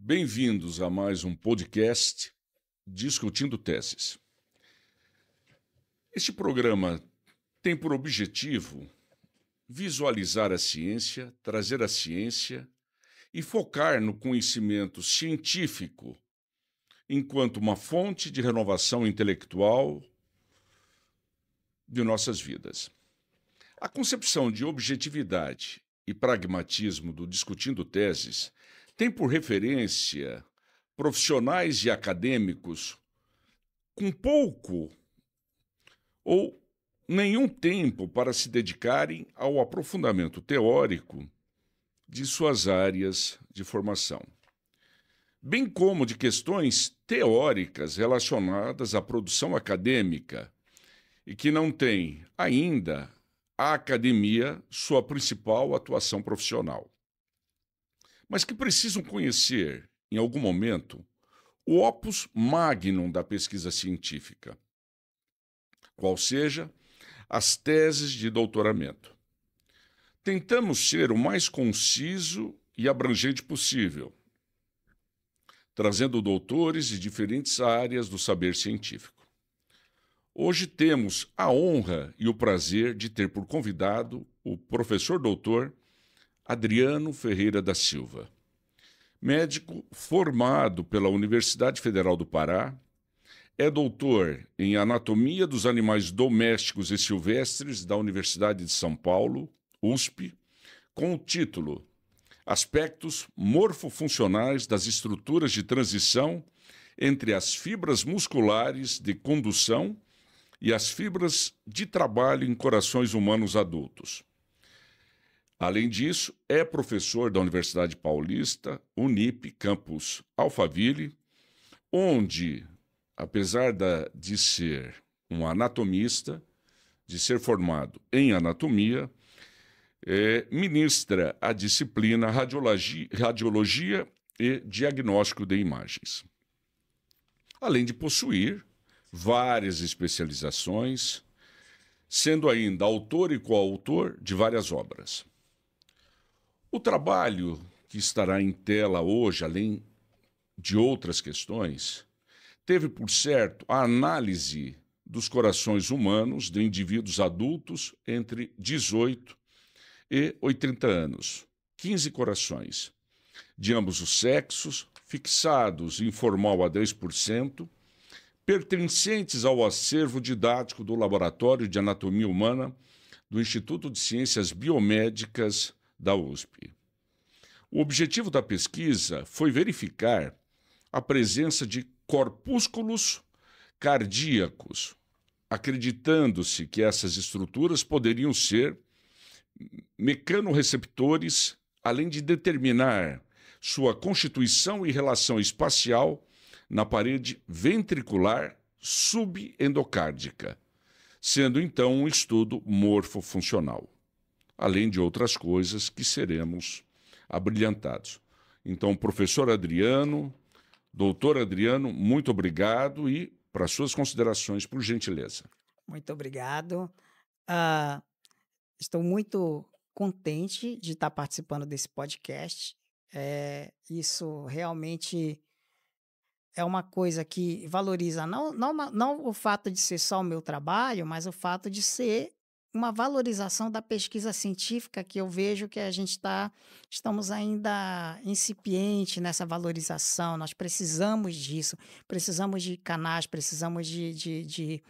Bem-vindos a mais um podcast Discutindo Teses. Este programa tem por objetivo visualizar a ciência, trazer a ciência e focar no conhecimento científico enquanto uma fonte de renovação intelectual de nossas vidas. A concepção de objetividade e pragmatismo do Discutindo Teses tem por referência profissionais e acadêmicos com pouco ou nenhum tempo para se dedicarem ao aprofundamento teórico de suas áreas de formação, bem como de questões teóricas relacionadas à produção acadêmica e que não têm ainda a academia sua principal atuação profissional, mas que precisam conhecer, em algum momento, o opus magnum da pesquisa científica, qual seja as teses de doutoramento. Tentamos ser o mais conciso e abrangente possível, trazendo doutores de diferentes áreas do saber científico. Hoje temos a honra e o prazer de ter por convidado o professor doutor Adriano Ferreira da Silva, médico formado pela Universidade Federal do Pará, é doutor em Anatomia dos Animais Domésticos e Silvestres da Universidade de São Paulo, USP, com o título Aspectos morfofuncionais das estruturas de transição entre as fibras musculares de condução e as fibras de trabalho em corações humanos adultos. Além disso, é professor da Universidade Paulista, Unip, campus Alphaville, onde, apesar de ser um anatomista, de ser formado em anatomia, ministra a disciplina radiologia e diagnóstico de imagens. Além de possuir várias especializações, sendo ainda autor e coautor de várias obras. O trabalho que estará em tela hoje, além de outras questões, teve por certo a análise dos corações humanos de indivíduos adultos entre 18 e 80 anos, 15 corações, de ambos os sexos, fixados em formal a 10%, pertencentes ao acervo didático do Laboratório de Anatomia Humana do Instituto de Ciências Biomédicas da USP. O objetivo da pesquisa foi verificar a presença de corpúsculos cardíacos, acreditando-se que essas estruturas poderiam ser mecanorreceptores, além de determinar sua constituição e relação espacial na parede ventricular subendocárdica, sendo então um estudo morfofuncional, além de outras coisas que seremos abrilhantados. Então, professor Adriano, doutor Adriano, muito obrigado e para suas considerações, por gentileza. Muito obrigado. Estou muito contente de estar participando desse podcast. Isso realmente é uma coisa que valoriza não o fato de ser só o meu trabalho, mas o fato de ser uma valorização da pesquisa científica, que eu vejo que a gente estamos ainda incipiente nessa valorização. Nós precisamos disso, precisamos de canais, precisamos de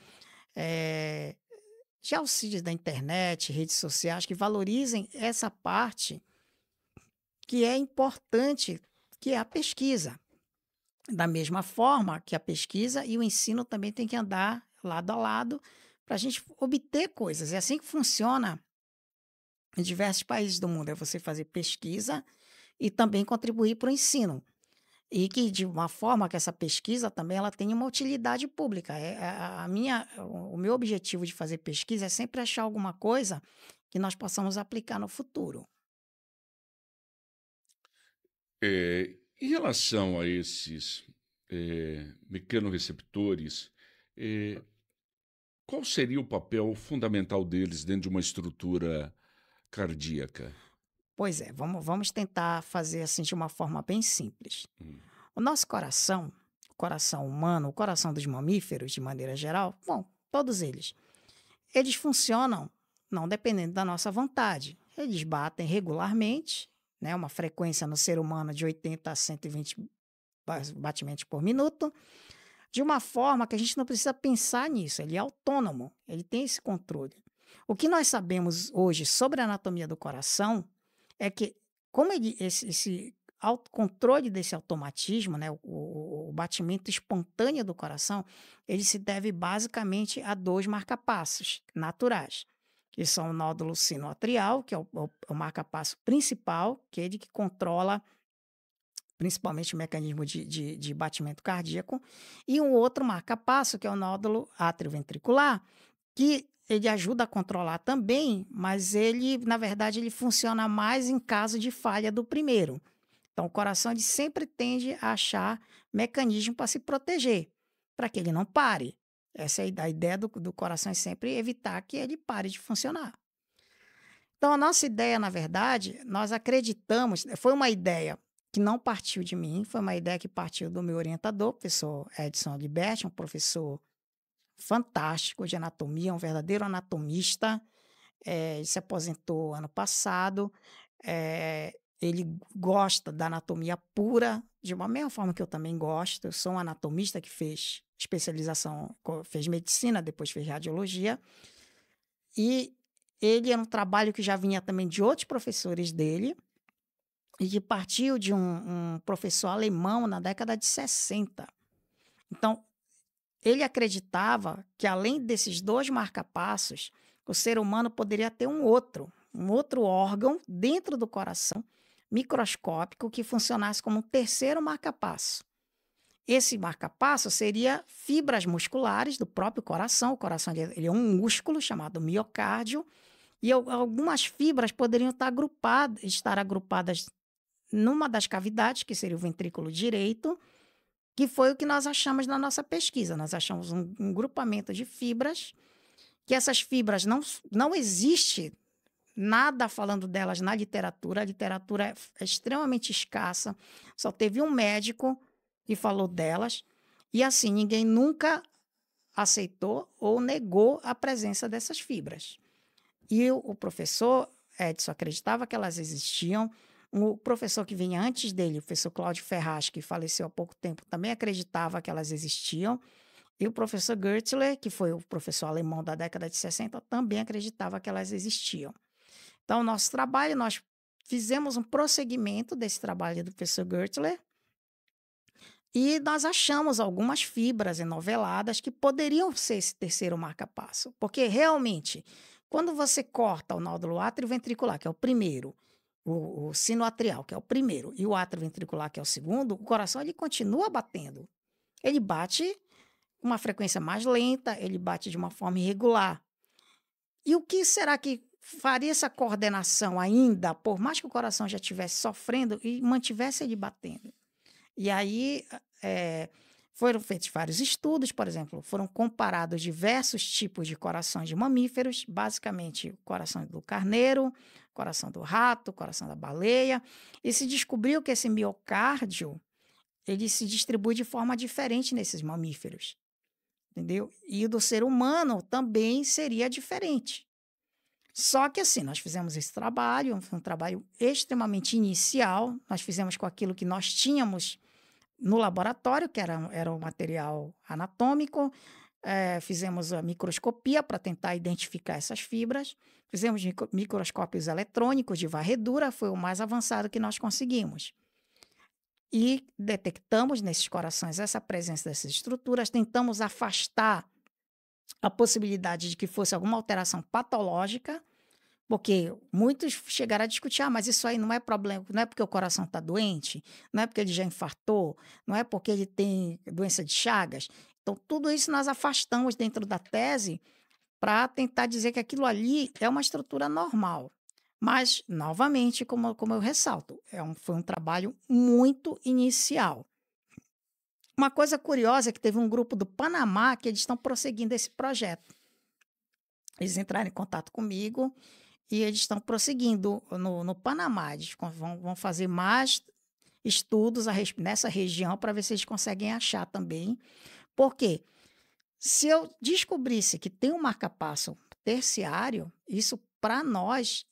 auxílios da internet, redes sociais, que valorizem essa parte que é importante, que é a pesquisa. Da mesma forma que a pesquisa e o ensino também tem que andar lado a lado para a gente obter coisas. É assim que funciona em diversos países do mundo. É você fazer pesquisa e também contribuir para o ensino. E que, de uma forma que essa pesquisa também ela tenha uma utilidade pública. O meu objetivo de fazer pesquisa é sempre achar alguma coisa que nós possamos aplicar no futuro. Em relação a esses mecanorreceptores, qual seria o papel fundamental deles dentro de uma estrutura cardíaca? Pois é, vamos tentar fazer assim de uma forma bem simples. Hum. O nosso coração, o coração humano, o coração dos mamíferos, de maneira geral, bom, todos eles funcionam não dependendo da nossa vontade. Eles batem regularmente, né, uma frequência no ser humano de 80 a 120 batimentos por minuto, de uma forma que a gente não precisa pensar nisso. Ele é autônomo, ele tem esse controle. O que nós sabemos hoje sobre a anatomia do coração é que, como esse controle desse automatismo, né, o batimento espontâneo do coração, ele se deve basicamente a dois marcapassos naturais, que são o nódulo sinoatrial, que é o marcapasso principal, que é ele que controla principalmente o mecanismo de batimento cardíaco, e um outro marcapasso, que é o nódulo atrioventricular, que ele ajuda a controlar também, mas ele, na verdade, ele funciona mais em caso de falha do primeiro. Então, o coração ele sempre tende a achar mecanismo para se proteger, para que ele não pare. Essa é a ideia do coração, é sempre evitar que ele pare de funcionar. Então, a nossa ideia, na verdade, nós acreditamos, foi uma ideia que não partiu de mim, foi uma ideia que partiu do meu orientador, o professor Edson Liberti, um professor fantástico de anatomia, um verdadeiro anatomista. Ele se aposentou ano passado. Ele gosta da anatomia pura, de uma mesma forma que eu também gosto. Eu sou um anatomista que fez especialização, fez medicina, depois fez radiologia. E ele era um trabalho que já vinha também de outros professores dele, e que partiu de um professor alemão na década de 60. Então, ele acreditava que, além desses dois marcapassos, o ser humano poderia ter um outro órgão dentro do coração, microscópico, que funcionasse como um terceiro marcapasso. Esse marcapasso seria fibras musculares do próprio coração. O coração ele é um músculo chamado miocárdio, e algumas fibras poderiam estar agrupadas numa das cavidades, que seria o ventrículo direito, que foi o que nós achamos na nossa pesquisa. Nós achamos um grupamento de fibras, que essas fibras não existe nada falando delas na literatura. A literatura é extremamente escassa. Só teve um médico que falou delas. E assim, ninguém nunca aceitou ou negou a presença dessas fibras. E o professor Edson acreditava que elas existiam. O professor que vinha antes dele, o professor Cláudio Ferraz, que faleceu há pouco tempo, também acreditava que elas existiam. E o professor Gertler, que foi o professor alemão da década de 60, também acreditava que elas existiam. Então, nosso trabalho, nós fizemos um prosseguimento desse trabalho do professor Gertler, e nós achamos algumas fibras enoveladas que poderiam ser esse terceiro marcapasso. Porque, realmente, quando você corta o nódulo atrioventricular, que é o primeiro, o sinoatrial, que é o primeiro, e o atrioventricular, que é o segundo, o coração ele continua batendo. Ele bate com uma frequência mais lenta, ele bate de uma forma irregular. E o que será que faria essa coordenação ainda, por mais que o coração já estivesse sofrendo, e mantivesse ele batendo? E aí foram feitos vários estudos, por exemplo, foram comparados diversos tipos de corações de mamíferos, basicamente o coração do carneiro, coração do rato, coração da baleia, e se descobriu que esse miocárdio ele se distribui de forma diferente nesses mamíferos, entendeu? E o do ser humano também seria diferente. Só que assim, nós fizemos esse trabalho, foi um trabalho extremamente inicial, nós fizemos com aquilo que nós tínhamos no laboratório, que era o material anatômico, fizemos a microscopia para tentar identificar essas fibras, fizemos microscópios eletrônicos de varredura, foi o mais avançado que nós conseguimos. E detectamos nesses corações essa presença dessas estruturas, tentamos afastar a possibilidade de que fosse alguma alteração patológica, porque muitos chegaram a discutir, mas isso aí não é problema, não é porque o coração está doente, não é porque ele já infartou, não é porque ele tem doença de Chagas. Então, tudo isso nós afastamos dentro da tese para tentar dizer que aquilo ali é uma estrutura normal. Mas, novamente, como eu ressalto, foi um trabalho muito inicial. Uma coisa curiosa é que teve um grupo do Panamá que eles estão prosseguindo esse projeto. Eles entraram em contato comigo e eles estão prosseguindo no Panamá. Eles vão fazer mais estudos nessa região para ver se eles conseguem achar também. Por quê? Se eu descobrisse que tem um marca-passo terciário, isso para nós,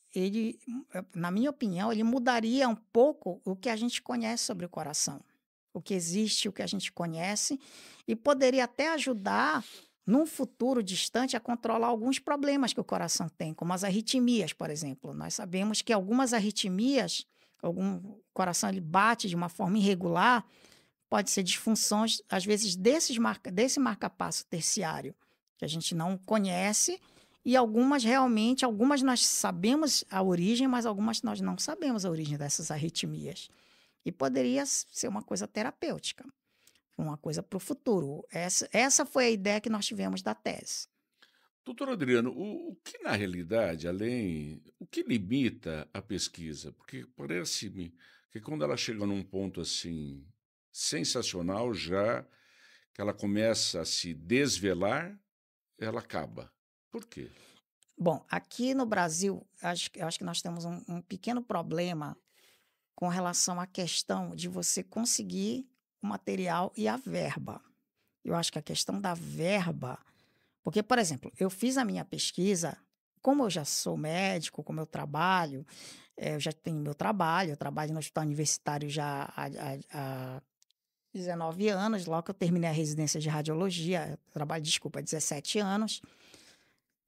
na minha opinião, ele mudaria um pouco o que a gente conhece sobre o coração. O que existe, o que a gente conhece, e poderia até ajudar, num futuro distante, a controlar alguns problemas que o coração tem, como as arritmias, por exemplo. Nós sabemos que algumas arritmias, o coração ele bate de uma forma irregular, pode ser disfunções, às vezes, desse marca-passo terciário, que a gente não conhece, e algumas nós sabemos a origem, mas algumas nós não sabemos a origem dessas arritmias. E poderia ser uma coisa terapêutica, uma coisa para o futuro. Essa foi a ideia que nós tivemos da tese. Doutor Adriano, o que na realidade, o que limita a pesquisa? Porque parece-me que quando ela chega num ponto assim sensacional, já que ela começa a se desvelar, ela acaba. Por quê? Bom, aqui no Brasil, eu acho que nós temos um pequeno problema com relação à questão de você conseguir o material e a verba. Eu acho que a questão da verba... Porque, por exemplo, eu fiz a minha pesquisa, como eu já sou médico, como eu trabalho, eu já tenho meu trabalho, eu trabalho no hospital universitário já há 19 anos, logo que eu terminei a residência de radiologia, eu trabalho, há 17 anos,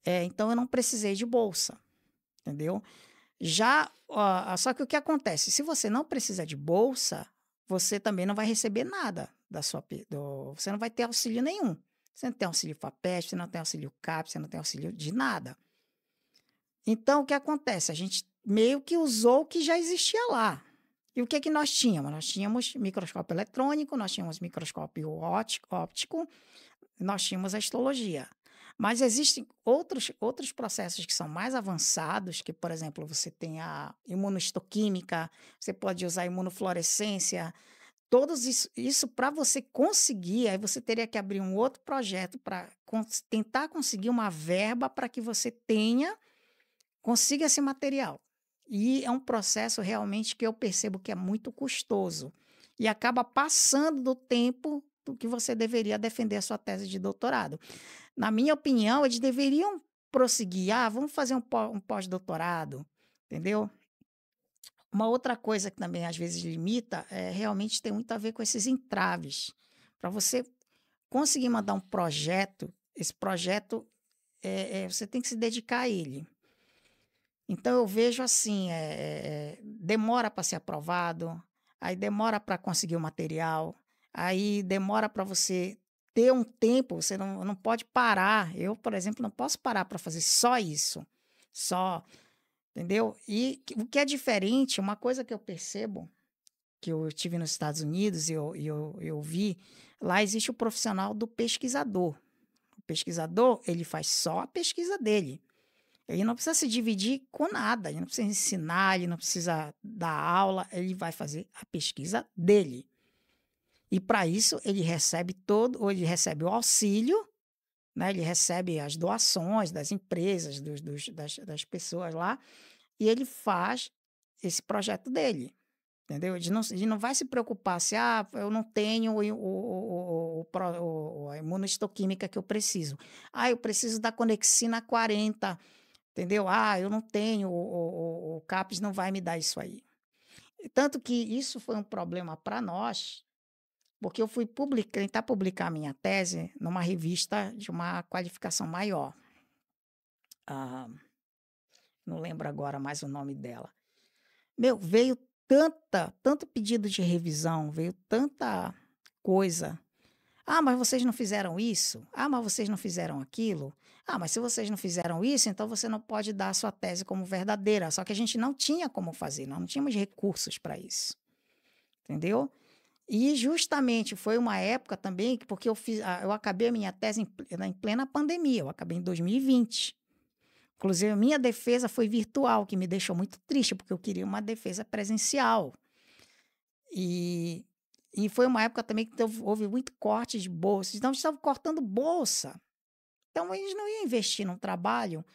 então eu não precisei de bolsa, entendeu? Só que o que acontece? Se você não precisa de bolsa, você também não vai receber nada você não vai ter auxílio nenhum. Você não tem auxílio FAPESP, você não tem auxílio CAPES, você não tem auxílio de nada. Então, o que acontece? A gente meio que usou o que já existia lá. E o que que nós tínhamos? Nós tínhamos microscópio eletrônico, nós tínhamos microscópio óptico, nós tínhamos a histologia. Mas existem outros processos que são mais avançados, que, por exemplo, você tem a imunohistoquímica, você pode usar a imunofluorescência. Todos isso para você conseguir, aí você teria que abrir um outro projeto para tentar conseguir uma verba para que você consiga esse material. E é um processo realmente que eu percebo que é muito custoso e acaba passando do tempo do que você deveria defender a sua tese de doutorado. Na minha opinião, eles deveriam prosseguir. Vamos fazer um pós-doutorado, entendeu? Uma outra coisa que também às vezes limita realmente tem muito a ver com esses entraves. Para você conseguir mandar um projeto, esse projeto você tem que se dedicar a ele. Então eu vejo assim, demora para ser aprovado, aí demora para conseguir o material, aí demora para você ter um tempo, você não pode parar. Eu, por exemplo, não posso parar para fazer só isso, entendeu? E o que é diferente, uma coisa que eu percebo, que eu tive nos Estados Unidos e eu vi, lá existe o profissional do pesquisador. O pesquisador, ele faz só a pesquisa dele. Ele não precisa se dividir com nada, ele não precisa ensinar, ele não precisa dar aula, ele vai fazer a pesquisa dele. E para isso ele recebe o auxílio, né? Ele recebe as doações das empresas, das pessoas lá, e ele faz esse projeto dele, entendeu? Ele não vai se preocupar se eu não tenho a imunohistoquímica que eu preciso. Eu preciso da Conexina 40, entendeu? Eu não tenho, o CAPES não vai me dar isso aí. Tanto que isso foi um problema para nós, porque eu fui tentar publicar a minha tese numa revista de uma qualificação maior. Não lembro agora mais o nome dela. Veio tanto pedido de revisão, veio tanta coisa. Mas vocês não fizeram isso? Mas vocês não fizeram aquilo? Mas se vocês não fizeram isso, então você não pode dar a sua tese como verdadeira. Só que a gente não tinha como fazer, nós não tínhamos recursos para isso. Entendeu? E justamente foi uma época também, porque eu acabei a minha tese em plena pandemia, eu acabei em 2020. Inclusive, a minha defesa foi virtual, que me deixou muito triste, porque eu queria uma defesa presencial. E foi uma época também que houve muito corte de bolsas. Então, eles estavam cortando bolsa. Então, eles não iam investir num trabalho,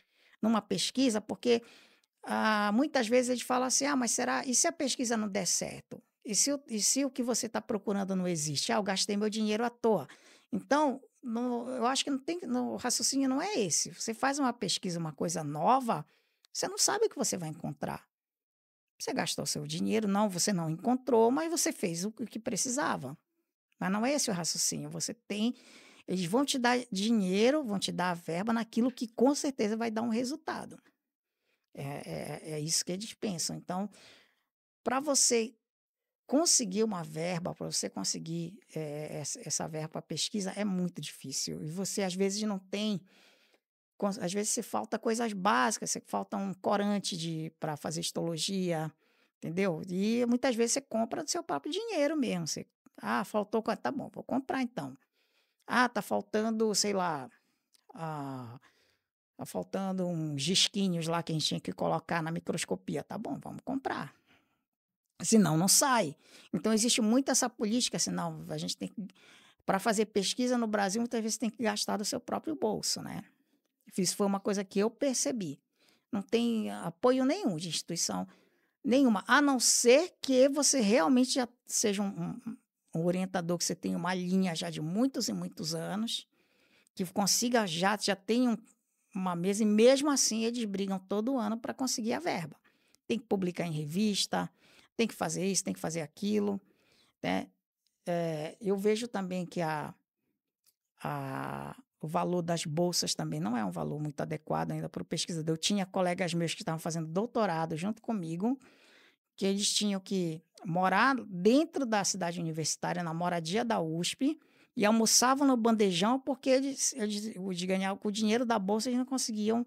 numa pesquisa, porque muitas vezes eles falam assim: mas será? E se a pesquisa não der certo? E se o que você está procurando não existe? Eu gastei meu dinheiro à toa. Então, eu acho que não tem, o raciocínio não é esse. Você faz uma pesquisa, uma coisa nova, você não sabe o que você vai encontrar. Você gastou seu dinheiro, não, você não encontrou, mas você fez o que precisava. Mas não é esse o raciocínio. Eles vão te dar dinheiro, vão te dar a verba naquilo que com certeza vai dar um resultado. É isso que eles pensam. Então, para você conseguir uma verba, para você conseguir essa verba para pesquisa, é muito difícil. E você, às vezes, não tem. Às vezes, você falta coisas básicas, você falta um corante para fazer histologia, entendeu? E muitas vezes você compra do seu próprio dinheiro mesmo. Faltou. Tá bom, vou comprar então. Tá faltando, sei lá. Tá faltando uns disquinhos lá que a gente tinha que colocar na microscopia. Tá bom, vamos comprar. Senão não sai. Então existe muito essa política, senão a gente tem que, para fazer pesquisa no Brasil, muitas vezes tem que gastar do seu próprio bolso, né? Isso foi uma coisa que eu percebi. Não tem apoio nenhum de instituição nenhuma, a não ser que você realmente já seja um orientador, que você tenha uma linha já de muitos e muitos anos, que consiga já tenha uma mesa, e mesmo assim eles brigam todo ano para conseguir a verba. Tem que publicar em revista, tem que fazer isso, tem que fazer aquilo, né? Eu vejo também que o valor das bolsas também não é um valor muito adequado ainda para o pesquisador. Eu tinha colegas meus que estavam fazendo doutorado junto comigo, que eles tinham que morar dentro da cidade universitária, na moradia da USP, e almoçavam no bandejão porque eles ganhavam com o dinheiro da bolsa, eles não conseguiam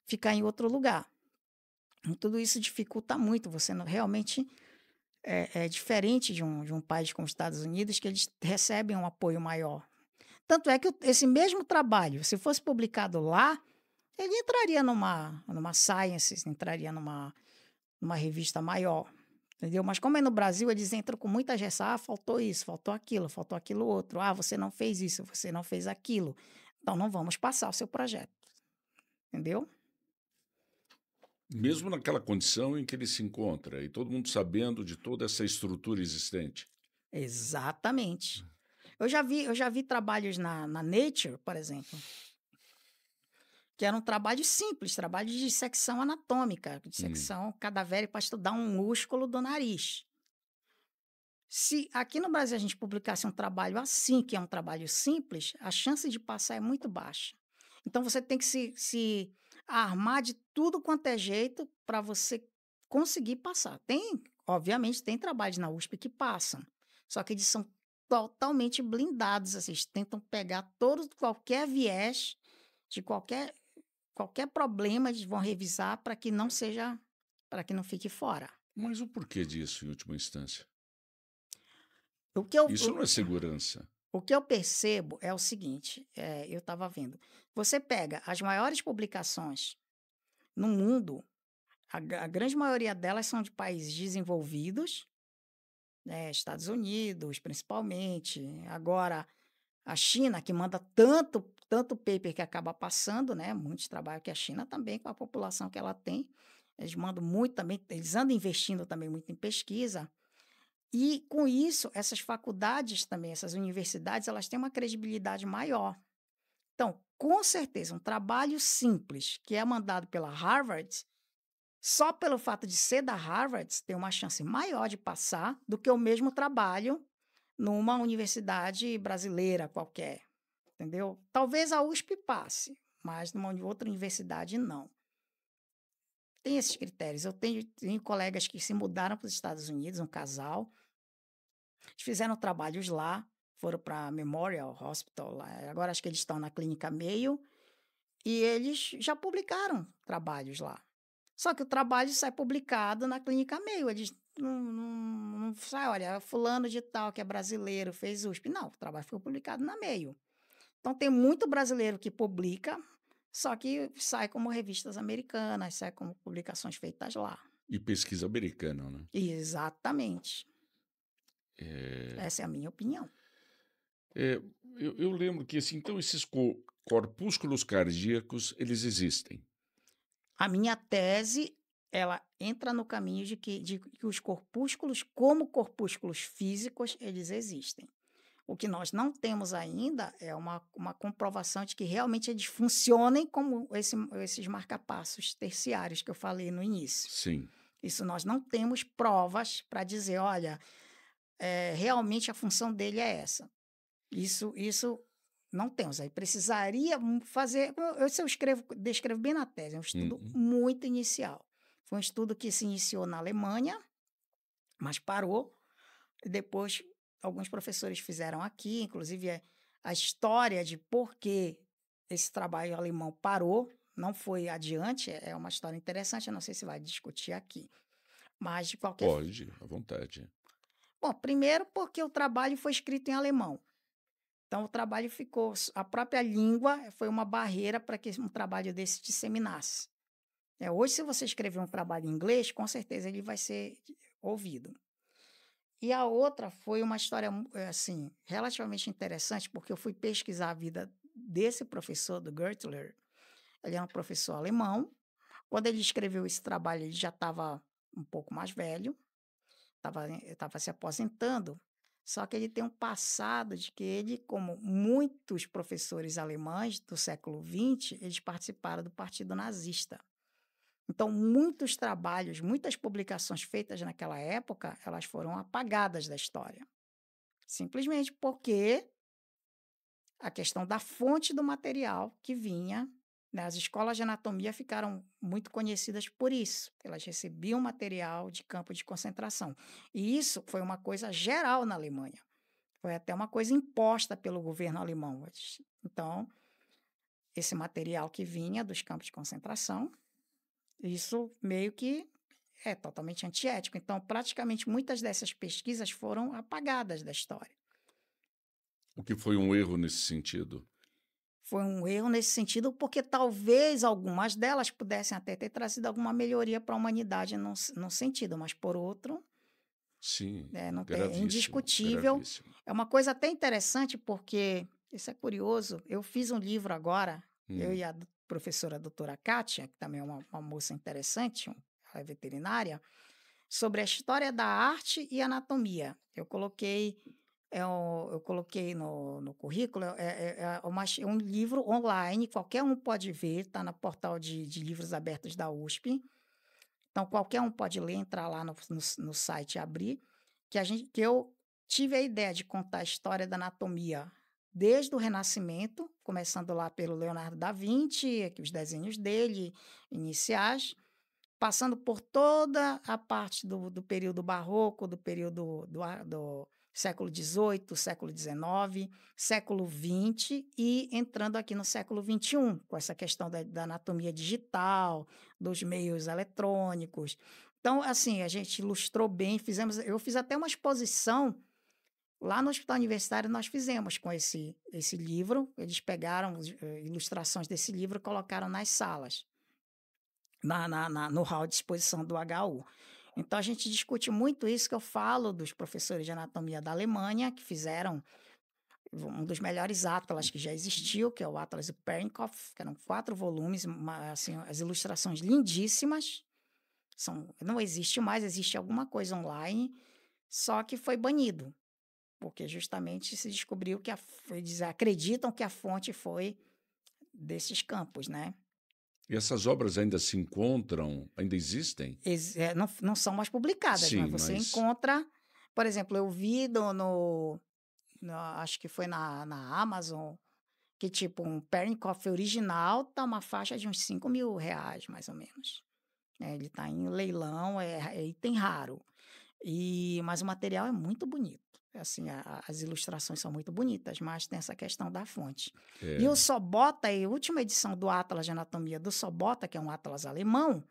ficar em outro lugar. E tudo isso dificulta muito. Você não, realmente é diferente de um país como os Estados Unidos, que eles recebem um apoio maior. Tanto é que esse mesmo trabalho, se fosse publicado lá, ele entraria numa Science, entraria numa revista maior. Entendeu? Mas como é no Brasil, eles entram com muita gestão. Faltou isso, faltou aquilo outro. Você não fez isso, você não fez aquilo. Então, não vamos passar o seu projeto. Entendeu? Mesmo naquela condição em que ele se encontra, e todo mundo sabendo de toda essa estrutura existente. Exatamente. Eu já vi trabalhos na Nature, por exemplo, que eram trabalhos simples, trabalhos de dissecção anatômica, de dissecção cadavérica para estudar um músculo do nariz. Se aqui no Brasil a gente publicasse um trabalho assim, que é um trabalho simples, a chance de passar é muito baixa. Então você tem que se armar de tudo quanto é jeito para você conseguir passar. Obviamente, tem trabalhos na USP que passam, só que eles são totalmente blindados, assim, eles tentam pegar qualquer viés de qualquer problema, eles vão revisar para que não fique fora. Mas o porquê disso, em última instância? Isso não é segurança. O que eu percebo é o seguinte, eu estava vendo, você pega as maiores publicações no mundo, a grande maioria delas são de países desenvolvidos, né, Estados Unidos, principalmente. Agora, a China, que manda tanto paper que acaba passando, né, muitos trabalhos que a China também, com a população que ela tem, eles mandam muito também, eles andam investindo também muito em pesquisa. E, com isso, essas faculdades também, essas universidades, elas têm uma credibilidade maior. Então, com certeza, um trabalho simples que é mandado pela Harvard, só pelo fato de ser da Harvard, tem uma chance maior de passar do que o mesmo trabalho numa universidade brasileira qualquer, entendeu? Talvez a USP passe, mas numa outra universidade não. Tem esses critérios. Eu tenho colegas que se mudaram para os Estados Unidos, um casal, fizeram trabalhos lá, foram para a Memorial Hospital, lá. Agora acho que eles estão na Clínica Mayo, e eles já publicaram trabalhos lá. Só que o trabalho sai publicado na Clínica Mayo. Eles não sai, olha, fulano de tal, que é brasileiro, fez USP. Não, o trabalho foi publicado na Mayo. Então, tem muito brasileiro que publica, só que sai como revistas americanas, sai como publicações feitas lá. E pesquisa americana, né? Exatamente. Essa é a minha opinião. Eu lembro que, assim, então, esses corpúsculos cardíacos, eles existem. A minha tese ela entra no caminho de que os corpúsculos, como corpúsculos físicos, eles existem. O que nós não temos ainda é uma comprovação de que realmente eles funcionem como esses marcapassos terciários que eu falei no início. Sim. Isso nós não temos provas para dizer, olha, realmente a função dele é essa. Isso não temos. Aí precisaria fazer. Isso descrevo bem na tese, é um estudo muito inicial. Foi um estudo que se iniciou na Alemanha, mas parou. E depois, alguns professores fizeram aqui, inclusive a história de por que esse trabalho alemão parou, não foi adiante, é uma história interessante, eu não sei se vai discutir aqui. Mas, de qualquer forma. Pode, à vontade. Bom, primeiro porque o trabalho foi escrito em alemão. Então, o trabalho ficou. A própria língua foi uma barreira para que um trabalho desse disseminasse. Hoje, se você escrever um trabalho em inglês, com certeza ele vai ser ouvido. E a outra foi uma história, assim, relativamente interessante, porque eu fui pesquisar a vida desse professor, do Gertler. Ele é um professor alemão. Quando ele escreveu esse trabalho, ele já estava um pouco mais velho, estava se aposentando. Só que ele tem um passado de que ele, como muitos professores alemães do século XX, eles participaram do Partido Nazista. Então, muitos trabalhos, muitas publicações feitas naquela época, elas foram apagadas da história. Simplesmente porque a questão da fonte do material que vinha, né? As escolas de anatomia ficaram muito conhecidas por isso. Elas recebiam material de campo de concentração. E isso foi uma coisa geral na Alemanha. Foi até uma coisa imposta pelo governo alemão. Então, esse material que vinha dos campos de concentração, isso meio que é totalmente antiético. Então, praticamente muitas dessas pesquisas foram apagadas da história. O que foi um erro nesse sentido? Foi um erro nesse sentido, porque talvez algumas delas pudessem até ter trazido alguma melhoria para a humanidade num sentido, mas por outro, Sim, não é gravíssimo, indiscutível. gravíssimo. É uma coisa até interessante, porque isso é curioso. Eu fiz um livro agora, eu e a professora doutora Kátia, que também é uma moça interessante, ela é veterinária, sobre a história da arte e anatomia. Eu coloquei no currículo, é um livro online, qualquer um pode ver, está no portal de livros abertos da USP. Então, qualquer um pode ler, entrar lá no site e abrir, que eu tive a ideia de contar a história da anatomia desde o Renascimento, começando lá pelo Leonardo da Vinci, aqui os desenhos dele, iniciais, passando por toda a parte do período barroco, do período do século XVIII, século XIX, século XX e entrando aqui no século XXI, com essa questão da anatomia digital, dos meios eletrônicos. Então, assim, a gente ilustrou bem, eu fiz até uma exposição lá no Hospital Universitário, nós fizemos com esse livro, eles pegaram ilustrações desse livro e colocaram nas salas, no hall de exposição do HU. Então, a gente discute muito isso que eu falo dos professores de anatomia da Alemanha, que fizeram um dos melhores atlas que já existiu, que é o Atlas do Pernikopf, que eram 4 volumes, assim, as ilustrações lindíssimas. Não existe mais, existe alguma coisa online, só que foi banido, porque justamente se descobriu que eles acreditam que a fonte foi desses campos, né? E essas obras ainda se encontram, ainda existem? Não são mais publicadas, Sim, mas você encontra. Por exemplo, eu vi acho que foi na Amazon, que tipo um Pernikopf original tá uma faixa de uns R$ 5.000, mais ou menos. Ele está em leilão, é item raro. Mas o material é muito bonito. Assim, as ilustrações são muito bonitas, mas tem essa questão da fonte. E o Sobota, a última edição do Atlas de Anatomia do Sobota, que é um atlas alemão,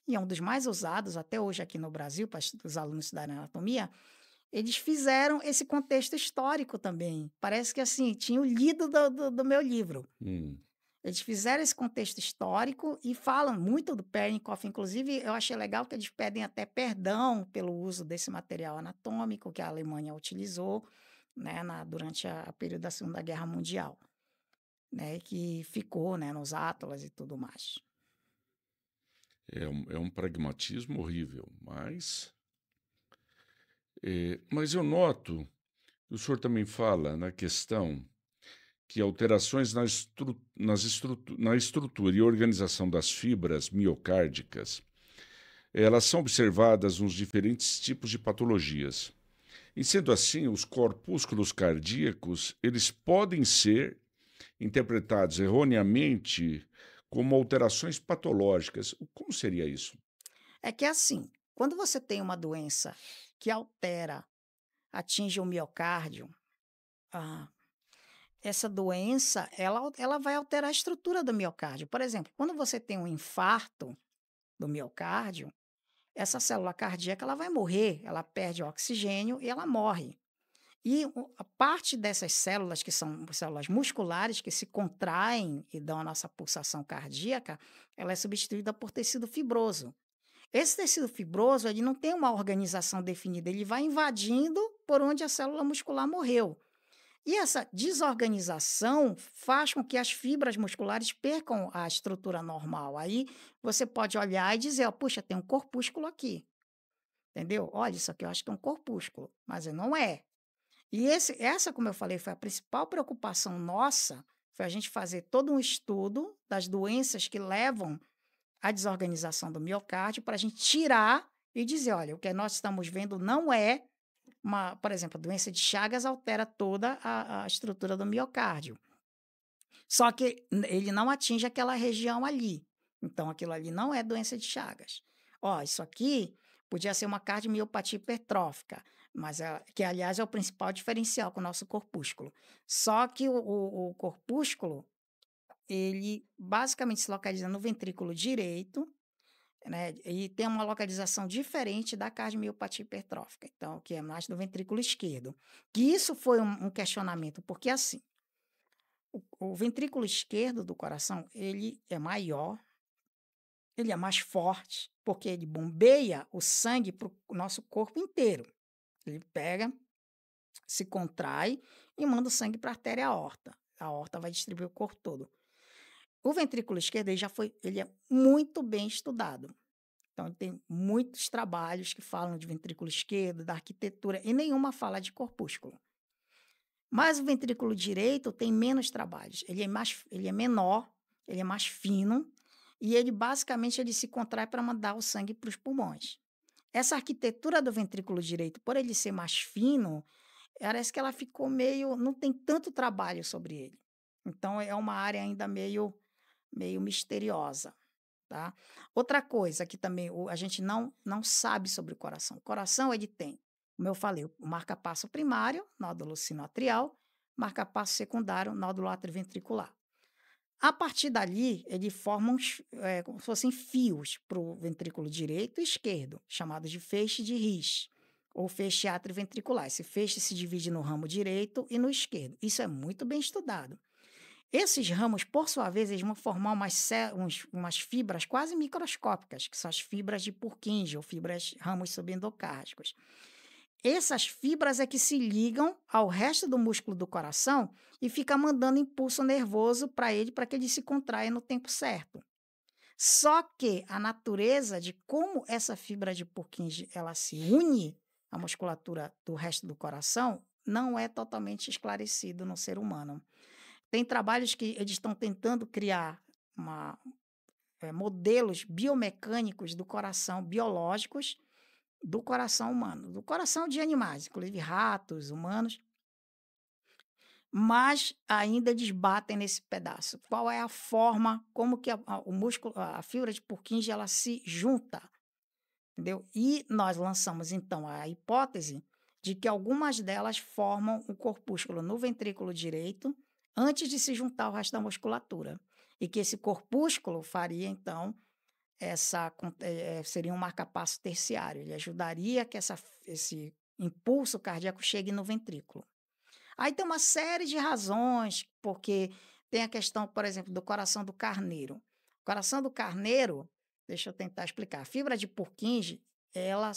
e é um dos mais usados até hoje aqui no Brasil para os alunos estudarem anatomia, eles fizeram esse contexto histórico também. Parece que, assim, tinham lido do meu livro. Eles fizeram esse contexto histórico e falam muito do Pernikopf. Inclusive, eu achei legal que eles pedem até perdão pelo uso desse material anatômico que a Alemanha utilizou, né, durante o período da Segunda Guerra Mundial, né, que ficou, né, nos atlas e tudo mais. É um pragmatismo horrível, mas eu noto, o senhor também fala na questão que alterações na estrutura e organização das fibras miocárdicas, elas são observadas nos diferentes tipos de patologias. E sendo assim, os corpúsculos cardíacos, eles podem ser interpretados erroneamente como alterações patológicas. Como seria isso? É que assim, quando você tem uma doença que atinge o miocárdio, ah, essa doença, ela vai alterar a estrutura do miocárdio. Por exemplo, quando você tem um infarto do miocárdio, essa célula cardíaca ela vai morrer, ela perde o oxigênio e ela morre. E a parte dessas células, que são células musculares, que se contraem e dão a nossa pulsação cardíaca, ela é substituída por tecido fibroso. Esse tecido fibroso, ele não tem uma organização definida, ele vai invadindo por onde a célula muscular morreu. E essa desorganização faz com que as fibras musculares percam a estrutura normal. Aí você pode olhar e dizer, ó, puxa, tem um corpúsculo aqui, entendeu? Olha, isso aqui eu acho que é um corpúsculo, mas não é. E essa, como eu falei, foi a principal preocupação nossa, foi a gente fazer todo um estudo das doenças que levam à desorganização do miocárdio para a gente tirar e dizer, olha, o que nós estamos vendo não é por exemplo, a doença de Chagas altera toda a estrutura do miocárdio. Só que ele não atinge aquela região ali. Então, aquilo ali não é doença de Chagas. Ó, isso aqui podia ser uma cardiomiopatia hipertrófica, que, aliás, é o principal diferencial com o nosso corpúsculo. Só que o corpúsculo, ele basicamente se localiza no ventrículo direito, né? E tem uma localização diferente da cardiomiopatia hipertrófica, então, que é mais do ventrículo esquerdo. Que isso foi um questionamento, porque assim, o ventrículo esquerdo do coração, ele é maior, ele é mais forte, porque ele bombeia o sangue para o nosso corpo inteiro. Ele pega, se contrai e manda o sangue para a artéria aorta. A aorta vai distribuir o corpo todo. O ventrículo esquerdo ele é muito bem estudado. Então, tem muitos trabalhos que falam de ventrículo esquerdo, da arquitetura, e nenhuma fala de corpúsculo. Mas o ventrículo direito tem menos trabalhos. Ele é menor, ele é mais fino, e ele basicamente ele se contrai para mandar o sangue para os pulmões. Essa arquitetura do ventrículo direito, por ele ser mais fino, parece que ela ficou meio. Não tem tanto trabalho sobre ele. Então, é uma área ainda meio misteriosa. Tá? Outra coisa que também a gente não sabe sobre o coração. O coração, ele tem, como eu falei, o marca-passo primário, nódulo sinoatrial, marca-passo secundário, nódulo atrioventricular. A partir dali, ele forma como se fossem fios para o ventrículo direito e esquerdo, chamados de feixe de Rich, ou feixe atrioventricular. Esse feixe se divide no ramo direito e no esquerdo. Isso é muito bem estudado. Esses ramos, por sua vez, eles vão formar umas fibras quase microscópicas, que são as fibras de Purkinje, ou ramos subendocárdicos. Essas fibras é que se ligam ao resto do músculo do coração e fica mandando impulso nervoso para que ele se contraia no tempo certo. Só que a natureza de como essa fibra de Purkinje ela se une à musculatura do resto do coração não é totalmente esclarecido no ser humano. Tem trabalhos que eles estão tentando criar modelos biomecânicos do coração, biológicos do coração humano, do coração de animais, inclusive ratos, humanos, mas ainda eles batem nesse pedaço. Qual é a forma, como que o músculo, a fibra de Purkinje, ela se junta, entendeu? E nós lançamos, então, a hipótese de que algumas delas formam um corpúsculo no ventrículo direito, antes de se juntar ao resto da musculatura. E que esse corpúsculo faria, então, seria um marca-passo terciário. Ele ajudaria que esse impulso cardíaco chegue no ventrículo. Aí tem uma série de razões, porque tem a questão, por exemplo, do coração do carneiro. O coração do carneiro, deixa eu tentar explicar, a fibra de Purkinje, ela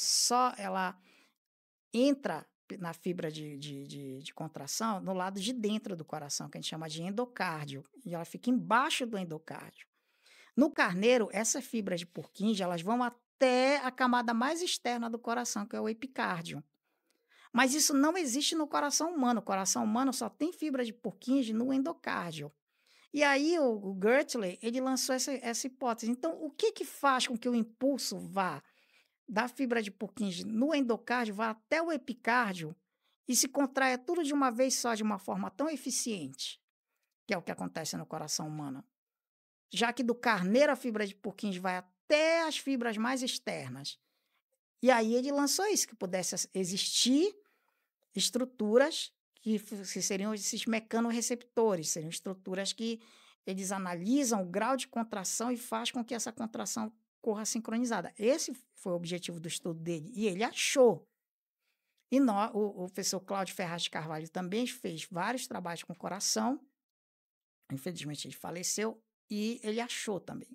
entra na fibra de contração no lado de dentro do coração, que a gente chama de endocárdio, e ela fica embaixo do endocárdio. No carneiro, essas fibras de Purkinje, elas vão até a camada mais externa do coração, que é o epicárdio. Mas isso não existe no coração humano. O coração humano só tem fibra de Purkinje no endocárdio. E aí o Gertley, ele lançou essa hipótese. Então, o que que faz com que o impulso vá da fibra de Purkinje no endocárdio, vá até o epicárdio e se contraia tudo de uma vez só, de uma forma tão eficiente, que é o que acontece no coração humano? Já que do carneiro a fibra de Purkinje vai até as fibras mais externas. E aí ele lançou isso, que pudesse existir estruturas que seriam esses mecanorreceptores, seriam estruturas que eles analisam o grau de contração e faz com que essa contração corra sincronizada. Esse foi o objetivo do estudo dele, e ele achou. E o professor Cláudio Ferraz de Carvalho também fez vários trabalhos com o coração, infelizmente ele faleceu, e ele achou também.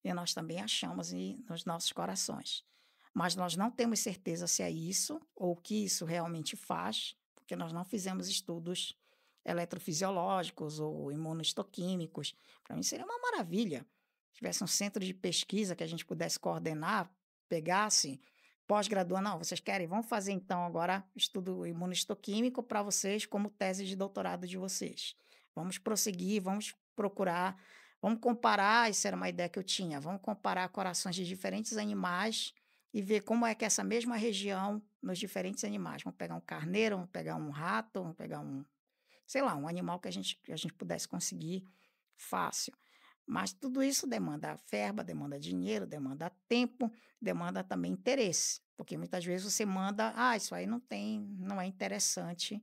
E nós também achamos nos nossos corações. Mas nós não temos certeza se é isso ou o que isso realmente faz, porque nós não fizemos estudos eletrofisiológicos ou imunohistoquímicos. Para mim seria uma maravilha. Se tivesse um centro de pesquisa que a gente pudesse coordenar, pegasse, pós-graduando, não, vocês querem, vamos fazer então agora estudo imunohistoquímico para vocês como tese de doutorado de vocês. Vamos prosseguir, vamos procurar, vamos comparar, isso era uma ideia que eu tinha, vamos comparar corações de diferentes animais e ver como é que essa mesma região nos diferentes animais. Vamos pegar um carneiro, vamos pegar um rato, vamos pegar sei lá, um animal que a gente pudesse conseguir fácil. Mas tudo isso demanda verba, demanda dinheiro, demanda tempo, demanda também interesse. Porque muitas vezes você manda, isso aí não é interessante,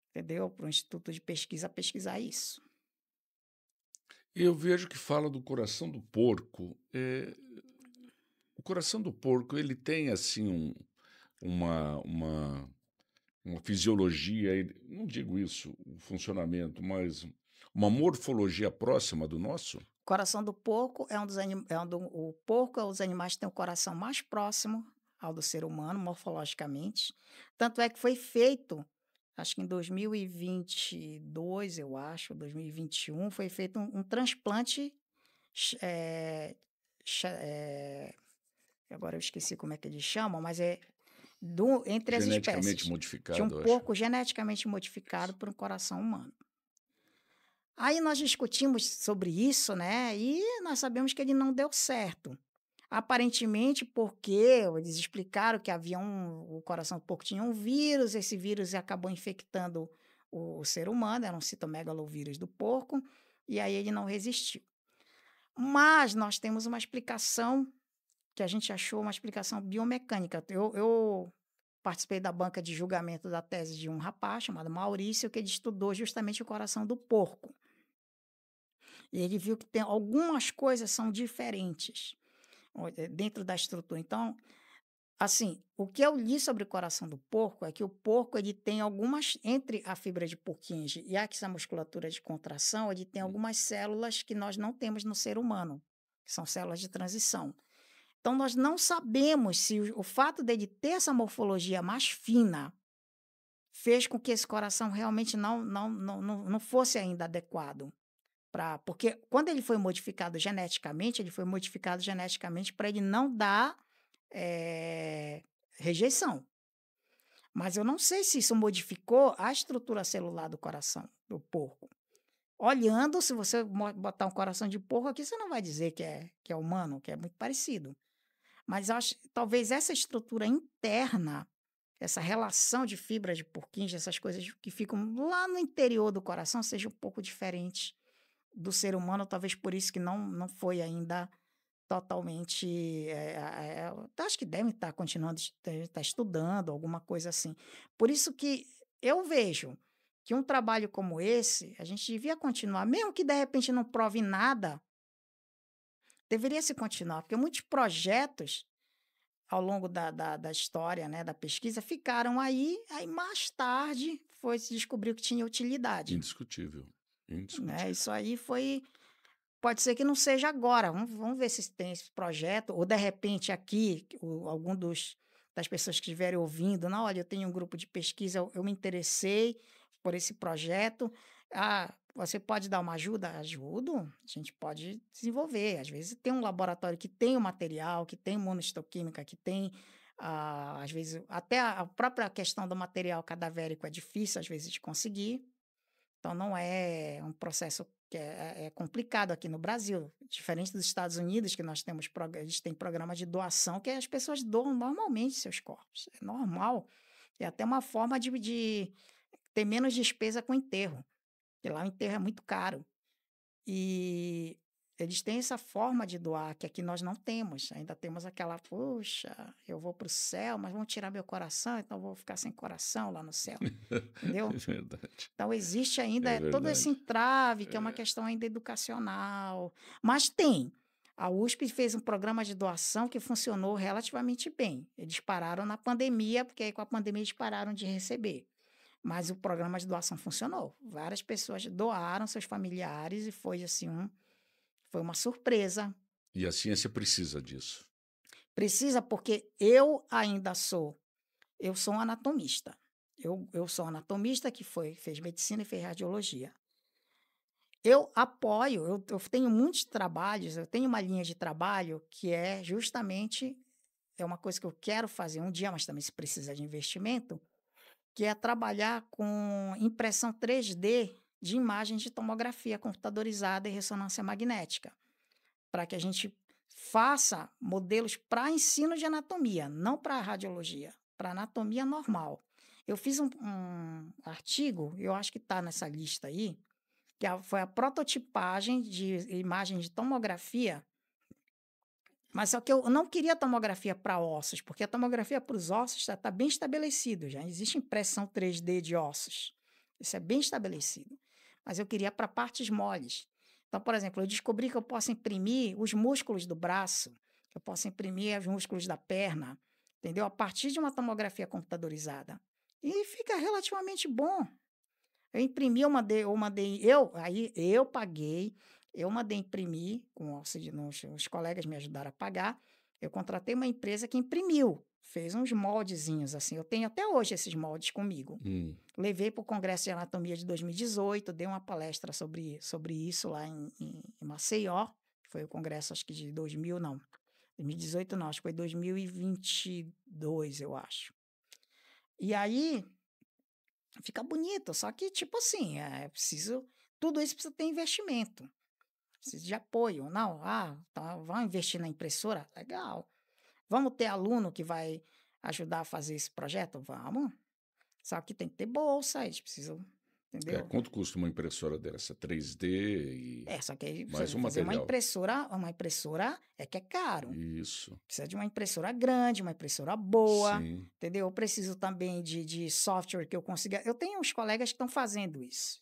entendeu? Para um instituto de pesquisa pesquisar isso. Eu vejo que fala do coração do porco. O coração do porco, ele tem assim uma fisiologia, não digo isso, o funcionamento, mas uma morfologia próxima do nosso? O coração do porco o porco é um dos animais que tem o coração mais próximo ao do ser humano, morfologicamente. Tanto é que foi feito, acho que em 2022, 2021, foi feito um transplante, agora eu esqueci como é que eles chamam, mas entre as Geneticamente espécies, de um modificado, eu acho. porco geneticamente modificado por um coração humano. Aí nós discutimos sobre isso, né? E nós sabemos que ele não deu certo. Aparentemente, porque eles explicaram que o coração do porco tinha um vírus, esse vírus acabou infectando o ser humano, era um citomegalovírus do porco, e aí ele não resistiu. Mas nós temos uma explicação que a gente achou uma explicação biomecânica. Eu participei da banca de julgamento da tese de um rapaz chamado Maurício, que ele estudou justamente o coração do porco. E ele viu que tem algumas coisas são diferentes dentro da estrutura. Então, assim, o que eu li sobre o coração do porco é que o porco ele tem algumas, entre a fibra de Purkinje e essa musculatura de contração, ele tem algumas células que nós não temos no ser humano, que são células de transição. Então, nós não sabemos se o fato dele ter essa morfologia mais fina fez com que esse coração realmente não fosse ainda adequado. Porque quando ele foi modificado geneticamente para ele não dar rejeição. Mas eu não sei se isso modificou a estrutura celular do coração do porco. Olhando, se você botar um coração de porco aqui, você não vai dizer que é humano, que é muito parecido. Mas eu acho talvez essa estrutura interna, essa relação de fibra de Purkinje, essas coisas que ficam lá no interior do coração, seja um pouco diferente do ser humano, talvez por isso que não foi ainda totalmente. Acho que devem estar continuando, estar estudando, alguma coisa assim. Por isso que eu vejo que um trabalho como esse, a gente devia continuar, mesmo que de repente não prove nada, deveria se continuar, porque muitos projetos ao longo da história, né, da pesquisa, ficaram aí mais tarde se descobriu que tinha utilidade. Indiscutível. Né? Isso aí pode ser que não seja agora, vamos ver se tem esse projeto, ou de repente aqui, algum das pessoas que estiverem ouvindo, não, olha, eu tenho um grupo de pesquisa, eu me interessei por esse projeto, você pode dar uma ajuda? Ajudo, a gente pode desenvolver. Às vezes tem um laboratório que tem o material, que tem imunohistoquímica, que tem, às vezes, até a própria questão do material cadavérico é difícil, às vezes, de conseguir. Então, não é um processo que é complicado aqui no Brasil. Diferente dos Estados Unidos, que eles têm programa de doação, que as pessoas doam normalmente seus corpos. É normal. É até uma forma de ter menos despesa com o enterro. Porque lá o enterro é muito caro. E eles têm essa forma de doar que aqui nós não temos. Ainda temos aquela, puxa, eu vou para o céu, mas vão tirar meu coração, então eu vou ficar sem coração lá no céu. Entendeu? É verdade. Então existe ainda É todo esse verdade. entrave, que é uma questão ainda educacional. Mas tem. A USP fez um programa de doação que funcionou relativamente bem. Eles pararam na pandemia, porque aí com a pandemia eles pararam de receber. Mas o programa de doação funcionou. Várias pessoas doaram seus familiares e foi assim, foi uma surpresa. E a ciência precisa disso. Precisa porque eu sou um anatomista. Eu sou um anatomista que fez medicina e fez radiologia. Eu apoio, eu tenho muitos trabalhos, eu tenho uma linha de trabalho que é justamente, é uma coisa que eu quero fazer um dia, mas também se precisa de investimento, que é trabalhar com impressão 3D de imagens de tomografia computadorizada e ressonância magnética, para que a gente faça modelos para ensino de anatomia, não para radiologia, para anatomia normal. Eu fiz um artigo, eu acho que está nessa lista aí, que foi a prototipagem de imagem de tomografia, mas só que eu não queria tomografia para ossos, porque a tomografia para os ossos está bem estabelecido, já existe impressão 3D de ossos. Isso é bem estabelecido. Mas eu queria para partes moles. Então, por exemplo, eu descobri que eu posso imprimir os músculos do braço, eu posso imprimir os músculos da perna, entendeu? A partir de uma tomografia computadorizada. E fica relativamente bom. Eu imprimi, eu paguei, eu mandei imprimir, com auxílio, os colegas me ajudaram a pagar. Eu contratei uma empresa que imprimiu, fez uns moldezinhos assim. Eu tenho até hoje esses moldes comigo. Levei para o Congresso de Anatomia de 2018, dei uma palestra sobre isso lá em Maceió. Foi o congresso, acho que de 2018 não, acho que foi 2022, eu acho. E aí fica bonito, só que, tipo assim, tudo isso precisa ter investimento, precisa de apoio. Não, tá, vamos investir na impressora? Legal. Vamos ter aluno que vai ajudar a fazer esse projeto? Vamos. Só que tem que ter bolsa, eles precisam, entendeu? Quanto custa uma impressora dessa? 3D e Só que aí você mais vai um fazer material. uma impressora que é caro. Isso. Precisa de uma impressora grande, uma impressora boa, Sim. entendeu? Eu preciso também de software que eu consiga. Eu tenho uns colegas que estão fazendo isso,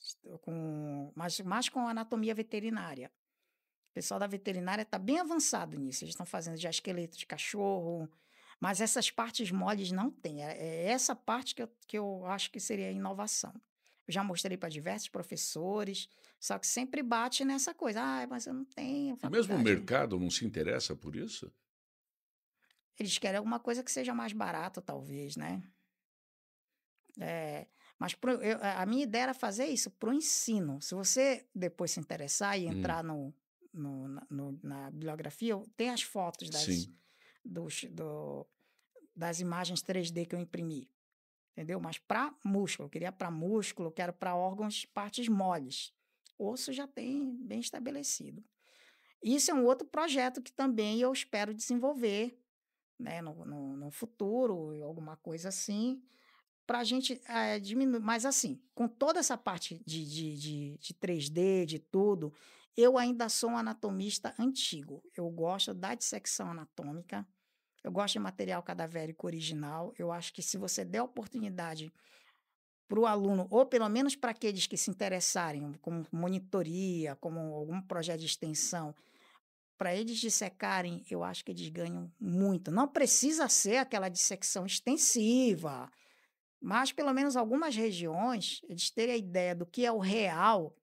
mas mais com anatomia veterinária. O pessoal da veterinária está bem avançado nisso. Eles estão fazendo já esqueleto de cachorro, mas essas partes moles não tem. É essa parte que eu acho que seria a inovação. Eu já mostrei para diversos professores, só que sempre bate nessa coisa. Mas eu não tenho E mesmo o faculdade. mercado não se interessa por isso? Eles querem alguma coisa que seja mais barato, talvez, né? Mas a minha ideia era fazer isso para o ensino. Se você depois se interessar e entrar na bibliografia, tem as fotos Sim. das imagens 3D que eu imprimi. Entendeu? Mas para músculo, eu queria para músculo, eu quero para órgãos, partes moles. Osso já tem bem estabelecido. Isso é um outro projeto que também eu espero desenvolver, né, no futuro, alguma coisa assim, para a gente diminuir. Mas assim, com toda essa parte de 3D, de tudo, eu ainda sou um anatomista antigo. Eu gosto da dissecção anatômica, eu gosto de material cadavérico original. Eu acho que se você der oportunidade para o aluno, ou pelo menos para aqueles que se interessarem, como monitoria, como algum projeto de extensão, para eles dissecarem, eu acho que eles ganham muito. Não precisa ser aquela dissecção extensiva, mas pelo menos algumas regiões, eles terem a ideia do que é o real.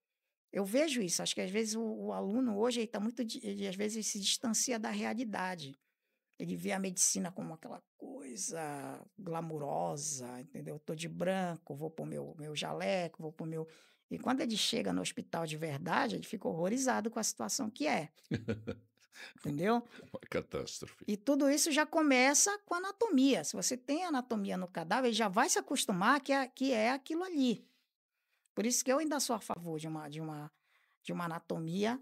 Eu vejo isso. Acho que às vezes o aluno hoje ele tá muito, ele às vezes se distancia da realidade. Ele vê a medicina como aquela coisa coisa glamurosa, entendeu? Eu tô de branco, vou pôr meu jaleco, vou pôr meu... E quando ele chega no hospital de verdade, ele fica horrorizado com a situação que é, entendeu? Uma catástrofe. E tudo isso já começa com a anatomia. Se você tem anatomia no cadáver, ele já vai se acostumar que é aquilo ali. Por isso que eu ainda sou a favor de uma anatomia